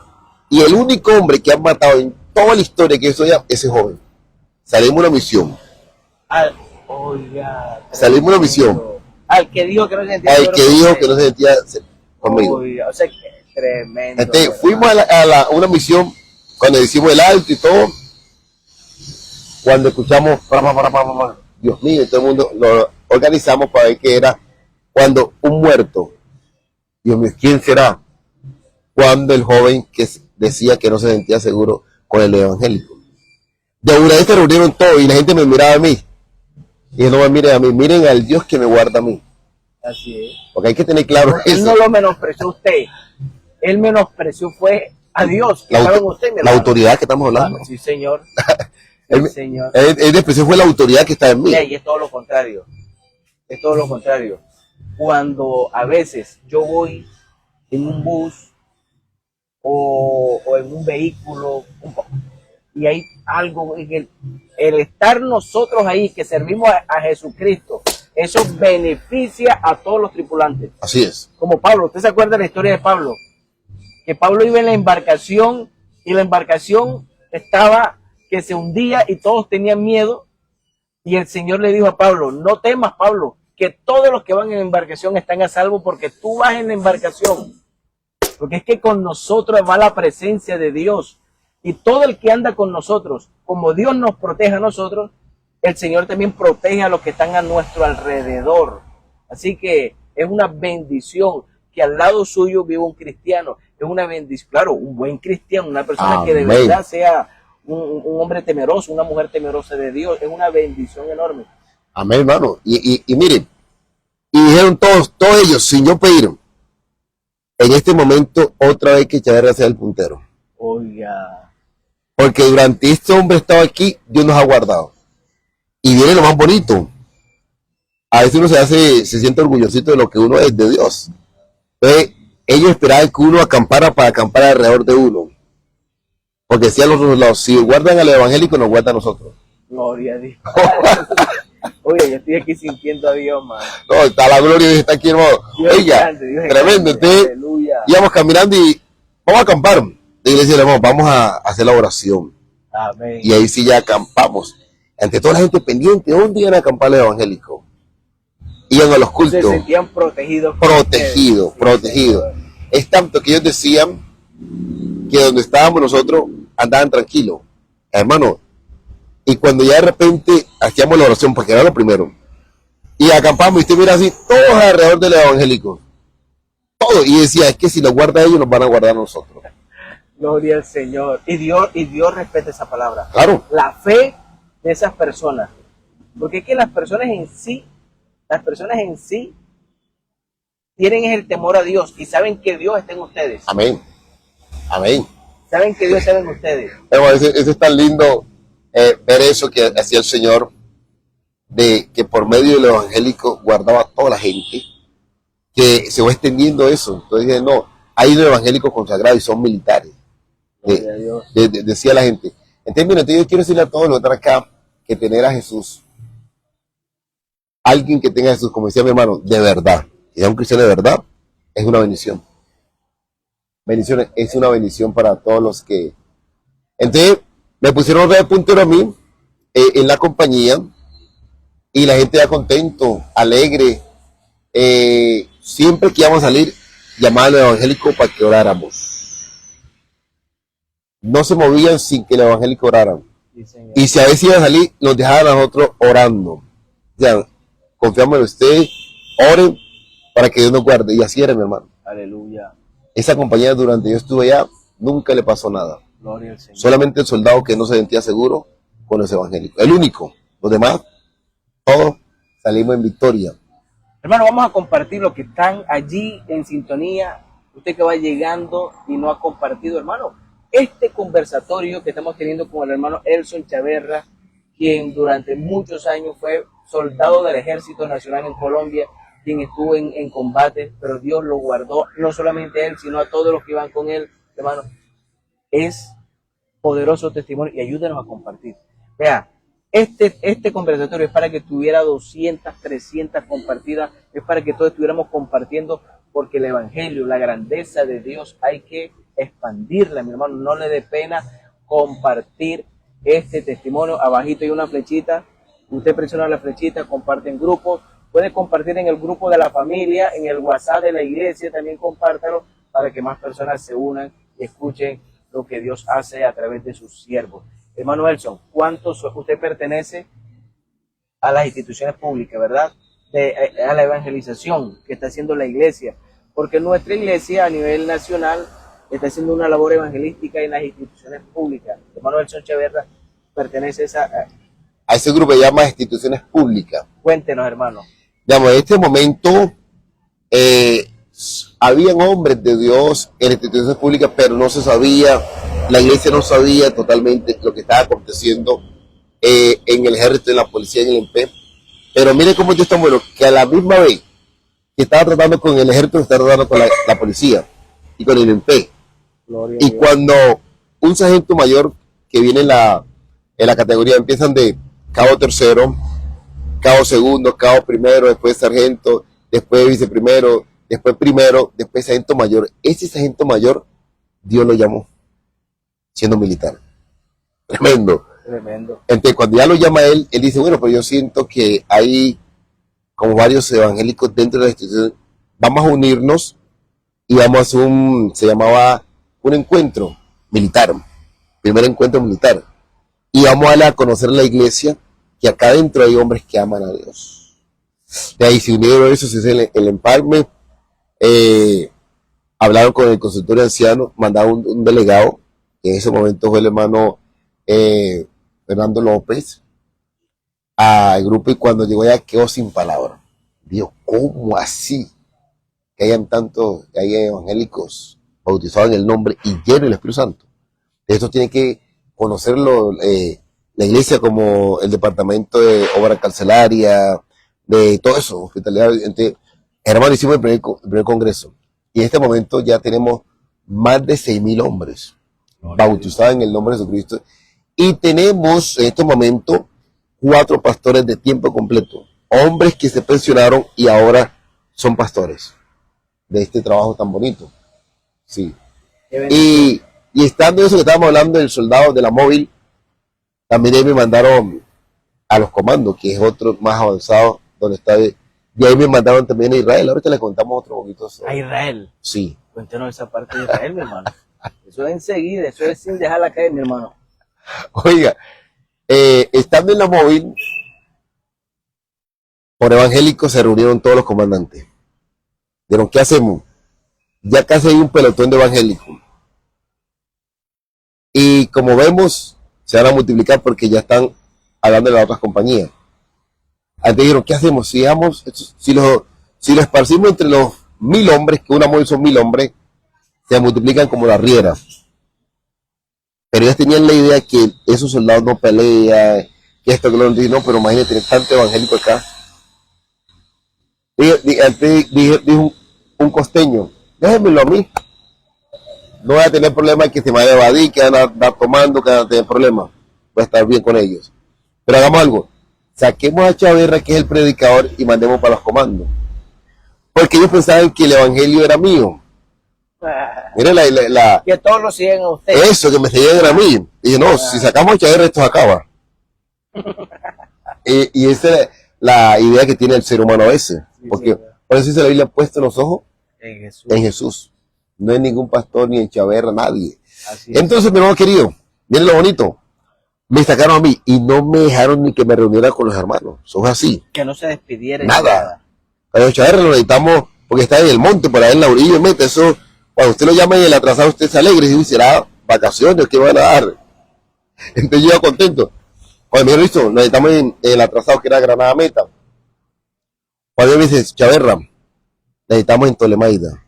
Y el único hombre que han matado en toda la historia que eso ya, ese joven. Salimos a una misión. Oiga, Salimos a una misión. Al que dijo que no se sentía Al que dijo que no se sentía conmigo. Oiga, o sea, tremendo. Entonces, fuimos a una misión cuando hicimos el alto y todo. Cuando escuchamos, Dios mío, todo el mundo lo organizamos para ver qué era. Cuando un muerto, Dios mío, ¿quién será? Cuando el joven que decía que no se sentía seguro con el evangélico. De una vez se reunieron todos y la gente me miraba a mí. Y no me miren a mí, miren al Dios que me guarda a mí. Así es. Porque hay que tener claro Él eso. no lo menospreció a usted. Él menospreció fue a Dios. La autoridad que estamos hablando. Sí, señor. Señor. Él despreció fue la autoridad que está en mí. Y es todo lo contrario. Es todo lo contrario. Cuando a veces yo voy en un bus o en un vehículo y hay algo en el estar nosotros ahí que servimos a Jesucristo, eso beneficia a todos los tripulantes. Así es. Como Pablo, ¿usted se acuerda de la historia de Pablo? Que Pablo iba en la embarcación y la embarcación estaba que se hundía y todos tenían miedo y el Señor le dijo a Pablo, no temas, Pablo, que todos los que van en la embarcación están a salvo porque tú vas en la embarcación. Porque es que con nosotros va la presencia de Dios. Y todo el que anda con nosotros, como Dios nos protege a nosotros, el Señor también protege a los que están a nuestro alrededor. Así que es una bendición que al lado suyo viva un cristiano. Es una bendición, claro, un buen cristiano, una persona que de verdad sea un hombre temeroso, una mujer temerosa de Dios. Es una bendición enorme. Amén, hermano. Y miren, y dijeron todos ellos, sin yo pedir, en este momento otra vez que echar hacia el puntero. Oiga. Porque durante este hombre estaba aquí, Dios nos ha guardado. Y viene lo más bonito. A veces uno se siente orgullosito de lo que uno es de Dios. Entonces, ellos esperaban que uno acampara para acampar alrededor de uno. Porque decían los otros lados, si guardan al evangélico, nos guardan a nosotros. Gloria a Dios. Oye, yo estoy aquí sintiendo a Dios, man. No, está la gloria de Dios, está aquí, hermano. Oiga, tremendo. Entonces, íbamos caminando y vamos a acampar. De iglesia, hermano, vamos a hacer la oración. Amén. Y ahí sí ya acampamos. Ante toda la gente pendiente, ¿dónde iban a acampar los evangélicos? Iban a los cultos. Se sentían protegidos. Protegidos. Es tanto que ellos decían que donde estábamos nosotros andaban tranquilos. Hermano, y cuando ya de repente hacíamos la oración, porque era lo primero, y acampamos, y usted mira así, todos alrededor del evangélico. Todo. Y decía, es que si los guarda ellos, nos van a guardar a nosotros. Gloria al Señor. Y Dios respeta esa palabra. Claro. La fe de esas personas. Porque es que las personas en sí tienen el temor a Dios y saben que Dios está en ustedes. Amén. Amén. Saben que Dios está en ustedes. Eso es tan lindo ver eso que hacía el Señor, de que por medio del evangélico guardaba a toda la gente, que se va extendiendo eso. Entonces dije, no, hay un evangélico consagrado y son militares. Decía la gente. Entonces, mira, yo quiero decirle a todos los que están acá que tener a Jesús, alguien que tenga a Jesús, como decía mi hermano, de verdad, que sea un cristiano de verdad, es una bendición. Es una bendición para todos los que... Entonces, me pusieron otra vez puntero a mí en la compañía y la gente ya contento, alegre, siempre que íbamos a salir, llamaban al evangélico para que oráramos. No se movían sin que el evangélico orara. Y si a veces iba a salir, nos dejaban a nosotros orando. O sea, confiamos en usted, oren para que Dios nos guarde. Y así era, mi hermano. Aleluya. Esa compañía, durante yo estuve allá, nunca le pasó nada. Gloria al Señor. Solamente el soldado que no se sentía seguro con los evangélicos. El único. Los demás, todos salimos en victoria. Hermano, vamos a compartir lo que están allí en sintonía. Usted que va llegando y no ha compartido, hermano, este conversatorio que estamos teniendo con el hermano Elson Chaverra, quien durante muchos años fue soldado del Ejército Nacional en Colombia, quien estuvo en combate, pero Dios lo guardó, no solamente a él, sino a todos los que iban con él, hermano. Es poderoso testimonio y ayúdenos a compartir. Vea, este conversatorio es para que tuviera 200, 300 compartidas, es para que todos estuviéramos compartiendo, porque el evangelio, la grandeza de Dios, hay que expandirla, mi hermano. No le dé pena compartir este testimonio. Abajito hay una flechita, usted presiona la flechita, comparte en grupos, puede compartir en el grupo de la familia, en el WhatsApp de la iglesia, también compártalo para que más personas se unan y escuchen lo que Dios hace a través de sus siervos. Hermano Elson, ¿cuántos usted pertenece a las instituciones públicas, verdad? A la evangelización que está haciendo la iglesia, porque nuestra iglesia a nivel nacional está haciendo una labor evangelística en las instituciones públicas. Hermano Elson Chaverra pertenece a ese grupo que llama instituciones públicas. Cuéntenos, hermano. Digamos, en este momento habían hombres de Dios en instituciones públicas, pero no se sabía, la iglesia no sabía totalmente lo que estaba aconteciendo en el ejército, en la policía, en el MP. Pero mire cómo Dios está bueno, que a la misma vez que estaba tratando con el ejército, estaba tratando con la policía y con el MP. Y cuando un sargento mayor que viene en la categoría, empiezan de cabo tercero, cabo segundo, cabo primero, después sargento, después viceprimero, después primero, después sargento mayor. Ese sargento mayor, Dios lo llamó, siendo militar. Tremendo. Tremendo. Entonces, cuando ya lo llama él dice, bueno, pero yo siento que hay como varios evangélicos dentro de la institución, vamos a unirnos y vamos a hacer se llamaba un encuentro militar, primer encuentro militar, y vamos a darle a conocer a la iglesia que acá adentro hay hombres que aman a Dios. De ahí se unieron eso, se hizo el empalme, hablaron con el consultorio anciano, mandaron un delegado, que en ese momento fue el hermano Fernando López, al grupo, y cuando llegó allá quedó sin palabras. Dijo, ¿cómo así? Que hayan tantos, que hay evangélicos bautizados en el nombre y llenos del Espíritu Santo. Esto tiene que conocerlo la iglesia, como el departamento de obra carcelaria, de todo eso, hospitalidad. Entonces, hermano, hicimos el primer congreso y en este momento ya tenemos más de 6,000 hombres bautizados en el nombre de Jesucristo, y tenemos en este momento 4 pastores de tiempo completo, hombres que se pensionaron y ahora son pastores de este trabajo tan bonito. Sí. Y estando eso que estábamos hablando del soldado de la móvil, también ahí me mandaron a los comandos, que es otro más avanzado, donde está. Y ahí me mandaron también a Israel. Ahorita le contamos otro poquito sobre. ¿A Israel? Sí. Cuéntenos esa parte de Israel, mi hermano. Eso es enseguida, eso es sin dejarla caer, mi hermano. Oiga, estando en la móvil, por evangélicos se reunieron todos los comandantes. Dijeron, ¿qué hacemos? Ya casi hay un pelotón de evangélicos. Y como vemos, se van a multiplicar porque ya están hablando de las otras compañías. Antes dijeron, ¿qué hacemos? Si lo esparcimos entre los 1,000 hombres, que una móvil son 1,000 hombres, se multiplican como la riera. Pero ellos tenían la idea que esos soldados no pelean, que esto, que lo no, pero imagínate, tener tanto evangélico acá. Dijo un costeño, déjenmelo a mí. No voy a tener problema que se me vaya a evadir, que van a andar tomando, que van a tener problemas. Voy a estar bien con ellos. Pero hagamos algo. Saquemos a Chaverra, que es el predicador, y mandemos para los comandos. Porque ellos pensaban que el evangelio era mío. Mira que todos lo siguen a usted. Eso, que me seguían a mí. Y dije, no, si sacamos a Chaverra, esto se acaba. y esa es la idea que tiene el ser humano a veces. Porque Por eso dice la Biblia, puesto los ojos En Jesús. en Jesús. No en ningún pastor, ni en Chaverra, nadie. Así es. Entonces, mi hermano querido, miren lo bonito. Me sacaron a mí y no me dejaron ni que me reuniera con los hermanos. Eso es así. Que no se despidiera. Nada. Cuando Chaverra lo necesitamos porque está en el monte, por ahí en la orilla, y mete eso. Cuando usted lo llama y el atrasado, usted se alegre y dice, será vacaciones, ¿qué van a dar? Entonces yo iba contento. Cuando me dijeron, listo, necesitamos en el atrasado que era Granada Meta. Cuando me dice, Chaverra, necesitamos en Tolemaida.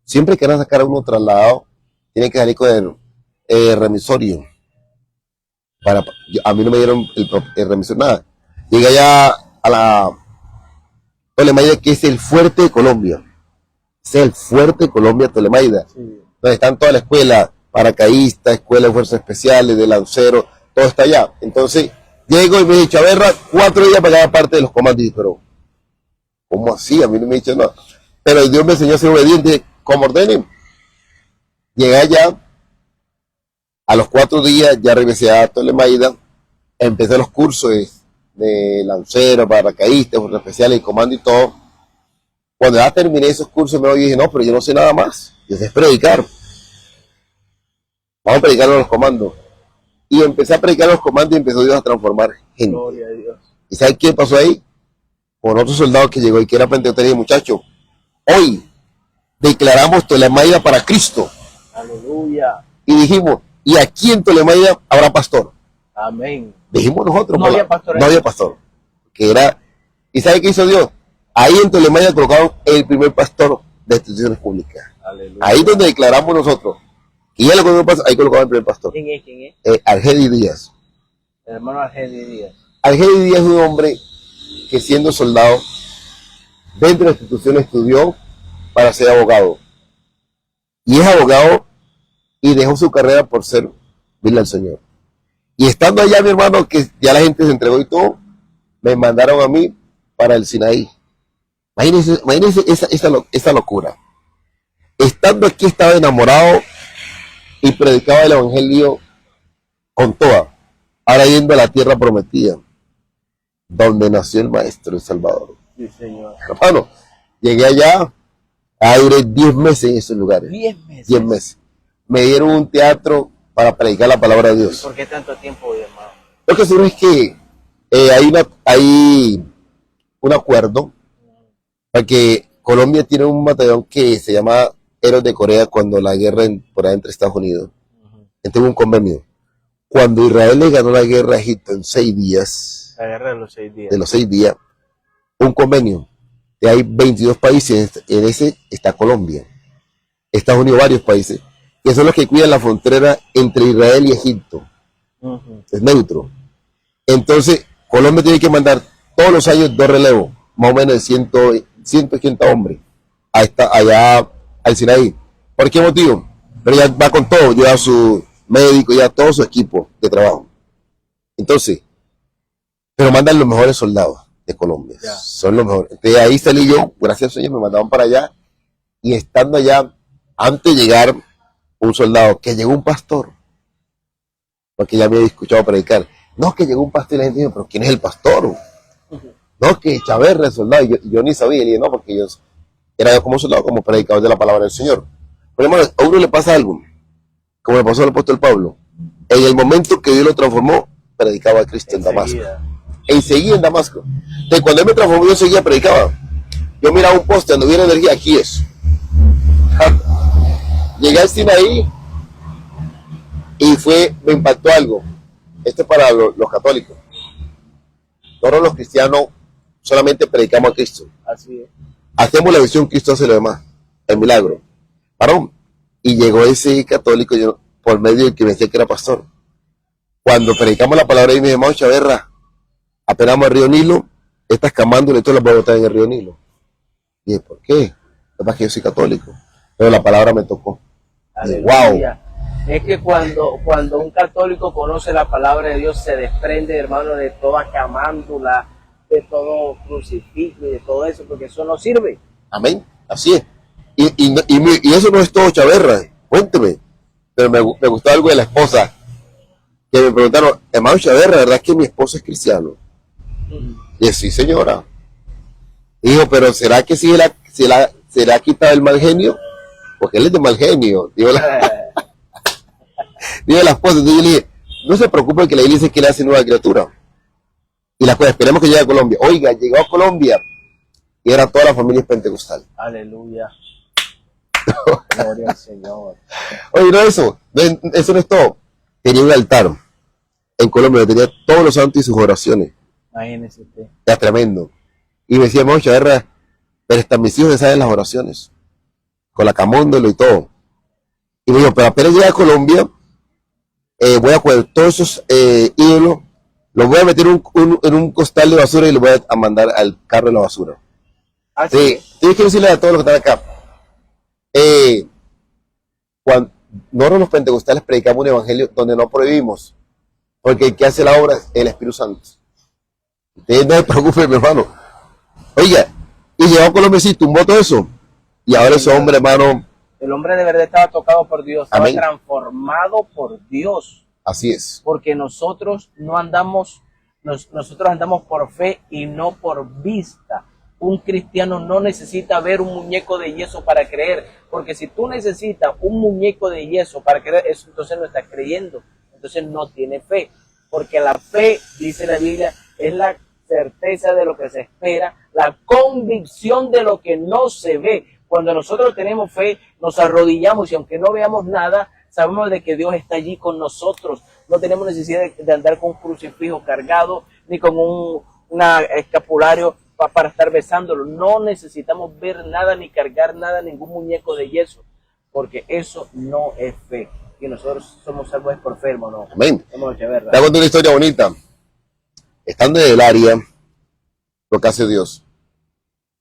Siempre que van a sacar a uno trasladado, tienen que salir con el remisorio. A mí no me dieron el remisor, nada. Llegué allá a la Tolemaida, que es el fuerte de Colombia. Es el fuerte de Colombia, Tolemaida. Sí. Donde están toda la escuela, paracaidista, escuela de fuerzas especiales, de lanceros, todo está allá. Entonces, llego y me dice, Chaverra, 4 días para cada parte de los comandos. Pero, ¿cómo así? A mí no me dice nada. Pero Dios me enseñó a ser obediente, como ordenen. Llegué allá. A los 4 días ya regresé a Tolemaida, empecé los cursos de lancero, paracaidistas, fuerzas especiales y comando y todo. Cuando ya terminé esos cursos me dije, no, pero yo no sé nada más, yo sé predicar. Vamos a predicar a los comandos. Y empecé a predicar a los comandos y empezó Dios a transformar gente. Gloria a Dios. ¿Y sabes qué pasó ahí? Con otro soldado que llegó y que era pentecostés, dije, muchacho, hoy declaramos Tolemaida para Cristo. Aleluya. Y dijimos, y aquí en Tolemaida habrá pastor. Amén. Dijimos nosotros. No había pastor. No había pastor. Que era, ¿y sabe qué hizo Dios? Ahí en Tolemaida colocaron el primer pastor de instituciones públicas. Aleluya. Ahí donde declaramos nosotros. Y ya lo colocó, ahí colocaban el primer pastor. ¿Quién es? Argedi Díaz. El hermano Argedi Díaz. Argedi Díaz es un hombre que siendo soldado, dentro de la institución estudió para ser abogado. Y es abogado y dejó su carrera por servirle al Señor. Y estando allá, mi hermano, que ya la gente se entregó y todo, me mandaron a mí para el Sinaí. Imagínense esa locura. Estando aquí estaba enamorado y predicaba el evangelio con toda. Ahora yendo a la tierra prometida, donde nació el Maestro, el Salvador. Sí, Señor. Hermano, llegué allá, duré 10 meses en esos lugares. 10 meses. 10 meses. Me dieron un teatro para predicar la palabra de Dios. ¿Por qué tanto tiempo, hermano? Lo que seguro es que hay un acuerdo para que Colombia tiene un batallón que se llama Héroes de Corea cuando la guerra por ahí entre Estados Unidos. Entonces hubo un convenio. Cuando Israel le ganó la guerra a Egipto en 6 días. La guerra de los 6 días. De los 6 días. Un convenio. Y hay 22 países. En ese está Colombia. Estados Unidos, varios países. Que son los que cuidan la frontera entre Israel y Egipto. Es neutro. Entonces, Colombia tiene que mandar todos los años 2 relevos, más o menos de 180 hombres, allá al Sinaí. ¿Por qué motivo? Pero ya va con todo, lleva su médico, ya todo su equipo de trabajo. Entonces, pero mandan los mejores soldados de Colombia. Ya. Son los mejores. Entonces ahí salí yo, gracias al Señor, me mandaban para allá. Y estando allá, antes de llegar un soldado, que llegó un pastor, porque ya me había escuchado predicar. No, que llegó un pastor y la gente dijo, pero ¿quién es el pastor? No, que Chaverra, el soldado. Y yo ni sabía, y dije, no, porque yo era como soldado, como predicador de la palabra del Señor. Pero hermano, a uno le pasa algo, como le pasó al apóstol Pablo. En el momento que Dios lo transformó, predicaba a Cristo en Damasco. Enseguida en Damasco. Entonces, cuando Él me transformó, yo enseguida predicaba. Yo miraba un poste, donde hubiera energía, aquí es. Llegué al Sinaí y me impactó algo. Esto es para los católicos. Todos los cristianos solamente predicamos a Cristo. Así es. Hacemos la visión, Cristo hace lo demás. El milagro. ¿Varón? Y llegó ese católico, yo, por medio de que me decía que era pastor. Cuando predicamos la palabra de mi hermano Chaverra, apelamos al río Nilo, estas camándulas, todas las voy a botar en el río Nilo. Y dije, ¿por qué? Es que yo soy católico. Pero la palabra me tocó. Dije, wow. Es que cuando un católico conoce la palabra de Dios, se desprende, hermano, de toda camándula, de todo crucifijo y de todo eso, porque eso no sirve. Amén. Así es. Y eso no es todo, Chaverra. Cuénteme. Pero me gustó algo de la esposa. Que me preguntaron, hermano Chaverra, ¿verdad que mi esposo es cristiano? Y dije, sí, señora. Y dijo, pero ¿será que sí se le ha quitado el mal genio? Porque él es de mal genio, dijo la esposa. Entonces yo le dije, no se preocupe que la iglesia que le hace nueva criatura. Y la cosa, esperemos que llegue a Colombia. Oiga, llegó a Colombia y era toda la familia pentecostal. Aleluya. Gloria al Señor. Oye, no eso no es todo. Tenía un altar en Colombia, tenía todos los santos y sus oraciones. Imagínese usted. Era tremendo. Y me decía, hermano Chaverra, pero hasta mis hijos saben las oraciones, con la camóndolo y todo. Y me dijo, pero apenas llegue a Colombia, voy a coger todos esos ídolos, los voy a meter en un costal de basura y los voy a mandar al carro de la basura. Sí, tienes que decirle a todos los que están acá. Cuando nosotros los pentecostales predicamos un evangelio donde no prohibimos, porque el que hace la obra es el Espíritu Santo. Ustedes no se preocupen, mi hermano. Oiga, y llegó a Colombia y tumbó todo eso. Y ahora ese hombre, hermano. El hombre de verdad estaba tocado por Dios, estaba amén, transformado por Dios. Así es. Porque nosotros no andamos, nosotros andamos por fe y no por vista. Un cristiano no necesita ver un muñeco de yeso para creer, porque si tú necesitas un muñeco de yeso para creer, eso entonces no estás creyendo, entonces no tiene fe, porque la fe, dice la Biblia, es la certeza de lo que se espera, la convicción de lo que no se ve. Cuando nosotros tenemos fe, nos arrodillamos y aunque no veamos nada, sabemos de que Dios está allí con nosotros. No tenemos necesidad de andar con un crucifijo cargado, ni con un escapulario para estar besándolo. No necesitamos ver nada, ni cargar nada, ningún muñeco de yeso, porque eso no es fe. Y nosotros somos salvos por fe, hermano. Amén. Te cuento una historia bonita. Estando en el área, lo que hace Dios.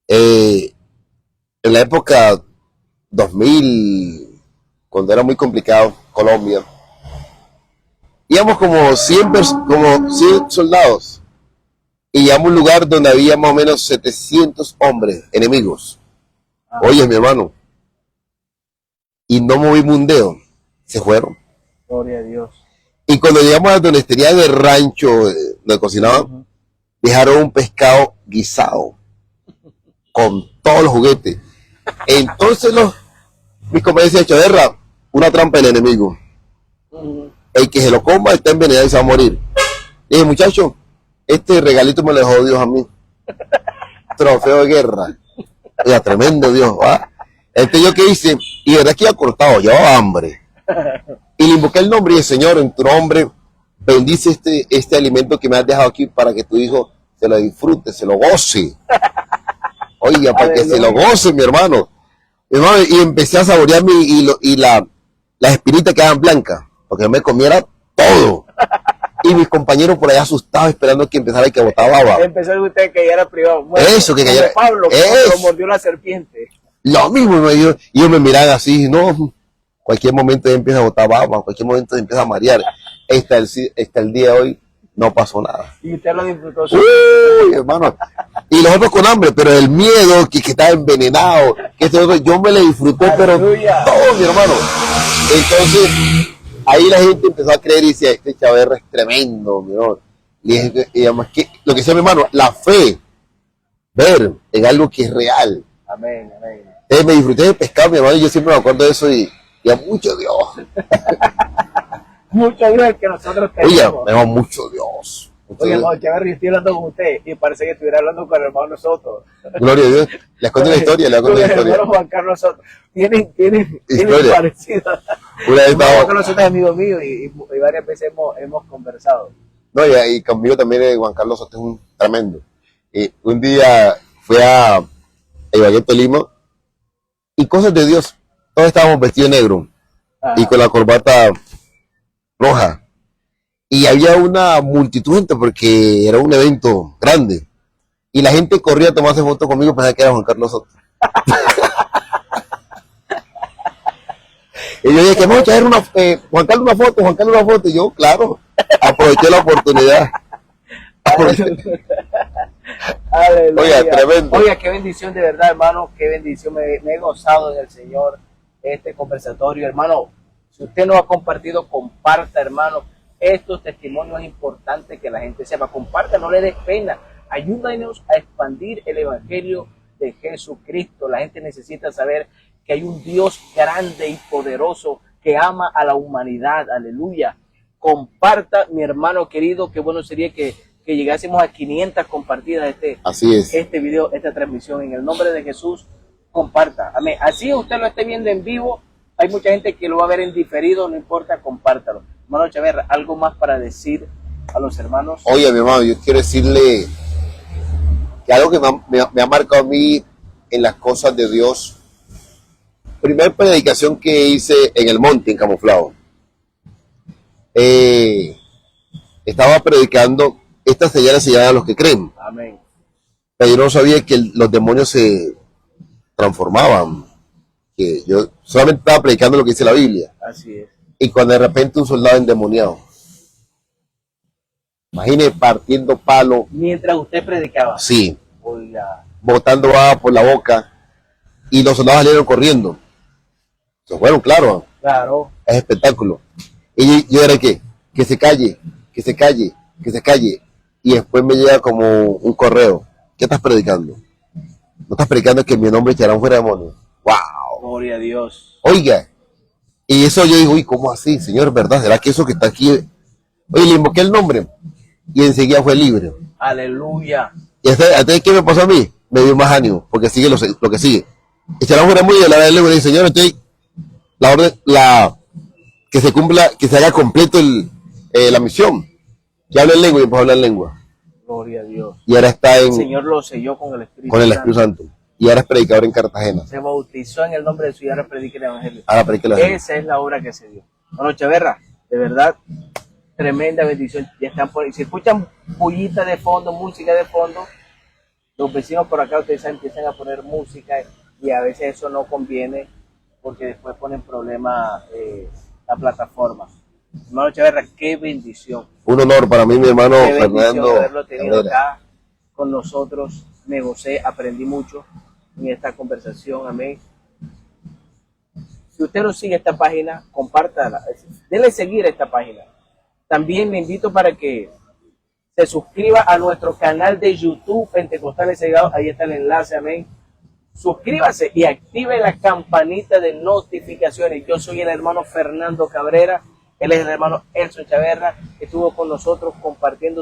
En la época 2000, cuando era muy complicado, Colombia, íbamos como 100 soldados y llegamos a un lugar donde había más o menos 700 hombres enemigos. Oye, mi hermano, y no movimos un dedo, se fueron. Gloria a Dios. Y cuando llegamos a donde estaría el rancho donde cocinaban, dejaron un pescado guisado con todos los juguetes. Entonces mis compañeros decían, Chaverra, una trampa del enemigo. El que se lo coma está envenenado y se va a morir. Le dije, muchacho, este regalito me lo dejó Dios a mí. Trofeo de guerra. Era tremendo Dios, ¿va? Entonces yo qué hice, y de verdad que iba cortado, llevaba hambre. Y le invoqué el nombre y el Señor, en tu nombre, bendice este alimento que me has dejado aquí para que tu hijo se lo disfrute, se lo goce. Oiga, para que se lo goce, mi hermano. Y empecé a saborearme y las espinitas quedaban blancas, porque me comiera todo. Y mis compañeros por allá asustados, esperando que empezara que botaba baba. Empezó usted que ya era privado. Bueno, eso, que cayera. Pablo, lo mordió la serpiente. Lo mismo, y ellos me miraban así, no, cualquier momento empieza a botar baba, cualquier momento empieza a marear. Hasta el día de hoy no pasó nada. Y usted lo disfrutó. Uy, hermano. Y los otros con hambre, pero el miedo que estaba envenenado, yo me lo disfruté, pero todo, mi hermano. Entonces, ahí la gente empezó a creer y decía, este Chaverra es tremendo, mi hermano. Y además, lo que decía mi hermano, la fe, ver en algo que es real. Amén, amén. Me disfruté de pescar, mi hermano, y yo siempre me acuerdo de eso y a mucho Dios. Mucho Dios el que nosotros tenemos. Oye, tenemos mucho Dios. Oye, hermano Chaverra, yo estoy hablando con usted y parece que estuviera hablando con el hermano nosotros. Gloria a Dios. Les cuento una historia, El hermano Juan Carlos Soto. Tienen parecido. Juan Carlos Soto es amigo mío y varias veces hemos conversado. No, y conmigo también Juan Carlos Soto es un tremendo. Un día fui a Ibagué, Tolima, y cosas de Dios. Todos estábamos vestidos de negro. Ajá. Y con la corbata roja. Y había una multitud de gente porque era un evento grande. Y la gente corría a tomarse fotos conmigo, pensaba que era Juan Carlos Soto. Y yo dije, que vamos a echar Juan Carlos una foto. Y yo, claro, aproveché la oportunidad. Oiga, tremendo. Oiga, qué bendición de verdad, hermano, qué bendición. Me he gozado del Señor este conversatorio, hermano. Si usted no ha compartido, comparta, hermano. Estos testimonios es importante que la gente sepa. Comparta, no le des pena. ayúdanos a expandir el evangelio de Jesucristo. La gente necesita saber que hay un Dios grande y poderoso que ama a la humanidad. Aleluya. Comparta, mi hermano querido, qué bueno sería que llegásemos a 500 compartidas Así es. este video, esta transmisión. En el nombre de Jesús, comparta. Amén. Así usted lo esté viendo en vivo, hay mucha gente que lo va a ver en diferido, no importa, compártalo. Hermano Echeverra, ¿algo más para decir a los hermanos? Oye, mi hermano, yo quiero decirle que algo que me ha marcado a mí en las cosas de Dios. Primer predicación que hice en el monte, en Camuflado. Estaba predicando, estas señales se llaman a los que creen. Amén. Pero yo no sabía que los demonios se transformaban. Que yo solamente estaba predicando lo que dice la Biblia. Así es. Y cuando de repente un soldado endemoniado, imagine partiendo palo. Mientras usted predicaba. Sí. Oiga. Botando agua por la boca. Y los soldados salieron corriendo. Se fueron, claro. Claro. Es espectáculo. Y yo era que se calle, que se calle, que se calle. Y después me llega como un correo. ¿Qué estás predicando? No estás predicando que mi nombre echarán fuera demonios. ¡Wow! Gloria a Dios. Oiga. Y eso yo digo, uy, ¿cómo así, señor? ¿Verdad? ¿Será que eso que está aquí? Oye, le invoqué el nombre. Y enseguida fue libre. Aleluya. ¿Y hasta qué me pasó a mí? Me dio más ánimo, porque sigue lo que sigue. Echarán fuera demonios, la lengua y dice, señor, estoy la orden, que se cumpla, que se haga completo la misión. Que hable en lengua y empezó a hablar en lengua. Gloria a Dios. Y ahora está El Señor lo selló con el Espíritu Santo. Y ahora es predicador en Cartagena. Se bautizó en el nombre de su y ahora predica el Evangelio. Ahora predica el Evangelio. Esa es la obra que se dio. Bueno, Echeverra, de verdad, tremenda bendición. Ya están si escuchan bullita de fondo, música de fondo, los vecinos por acá, ustedes empiezan a poner música y a veces eso no conviene porque después ponen problema la plataforma. Hermano Echeverra, qué bendición. Un honor para mí, mi hermano Qué bendición Fernando. haberlo tenido acá con nosotros. Me gocé, aprendí mucho en esta conversación. Amén. Si usted no sigue esta página, compártala. Denle seguir a esta página. También le invito para que se suscriba a nuestro canal de YouTube Pentecostales Cegados. Ahí está el enlace. Amén. Suscríbase y active la campanita de notificaciones. Yo soy el hermano Fernando Cabrera. Él es el hermano Elson Echeverra, que estuvo con nosotros compartiendo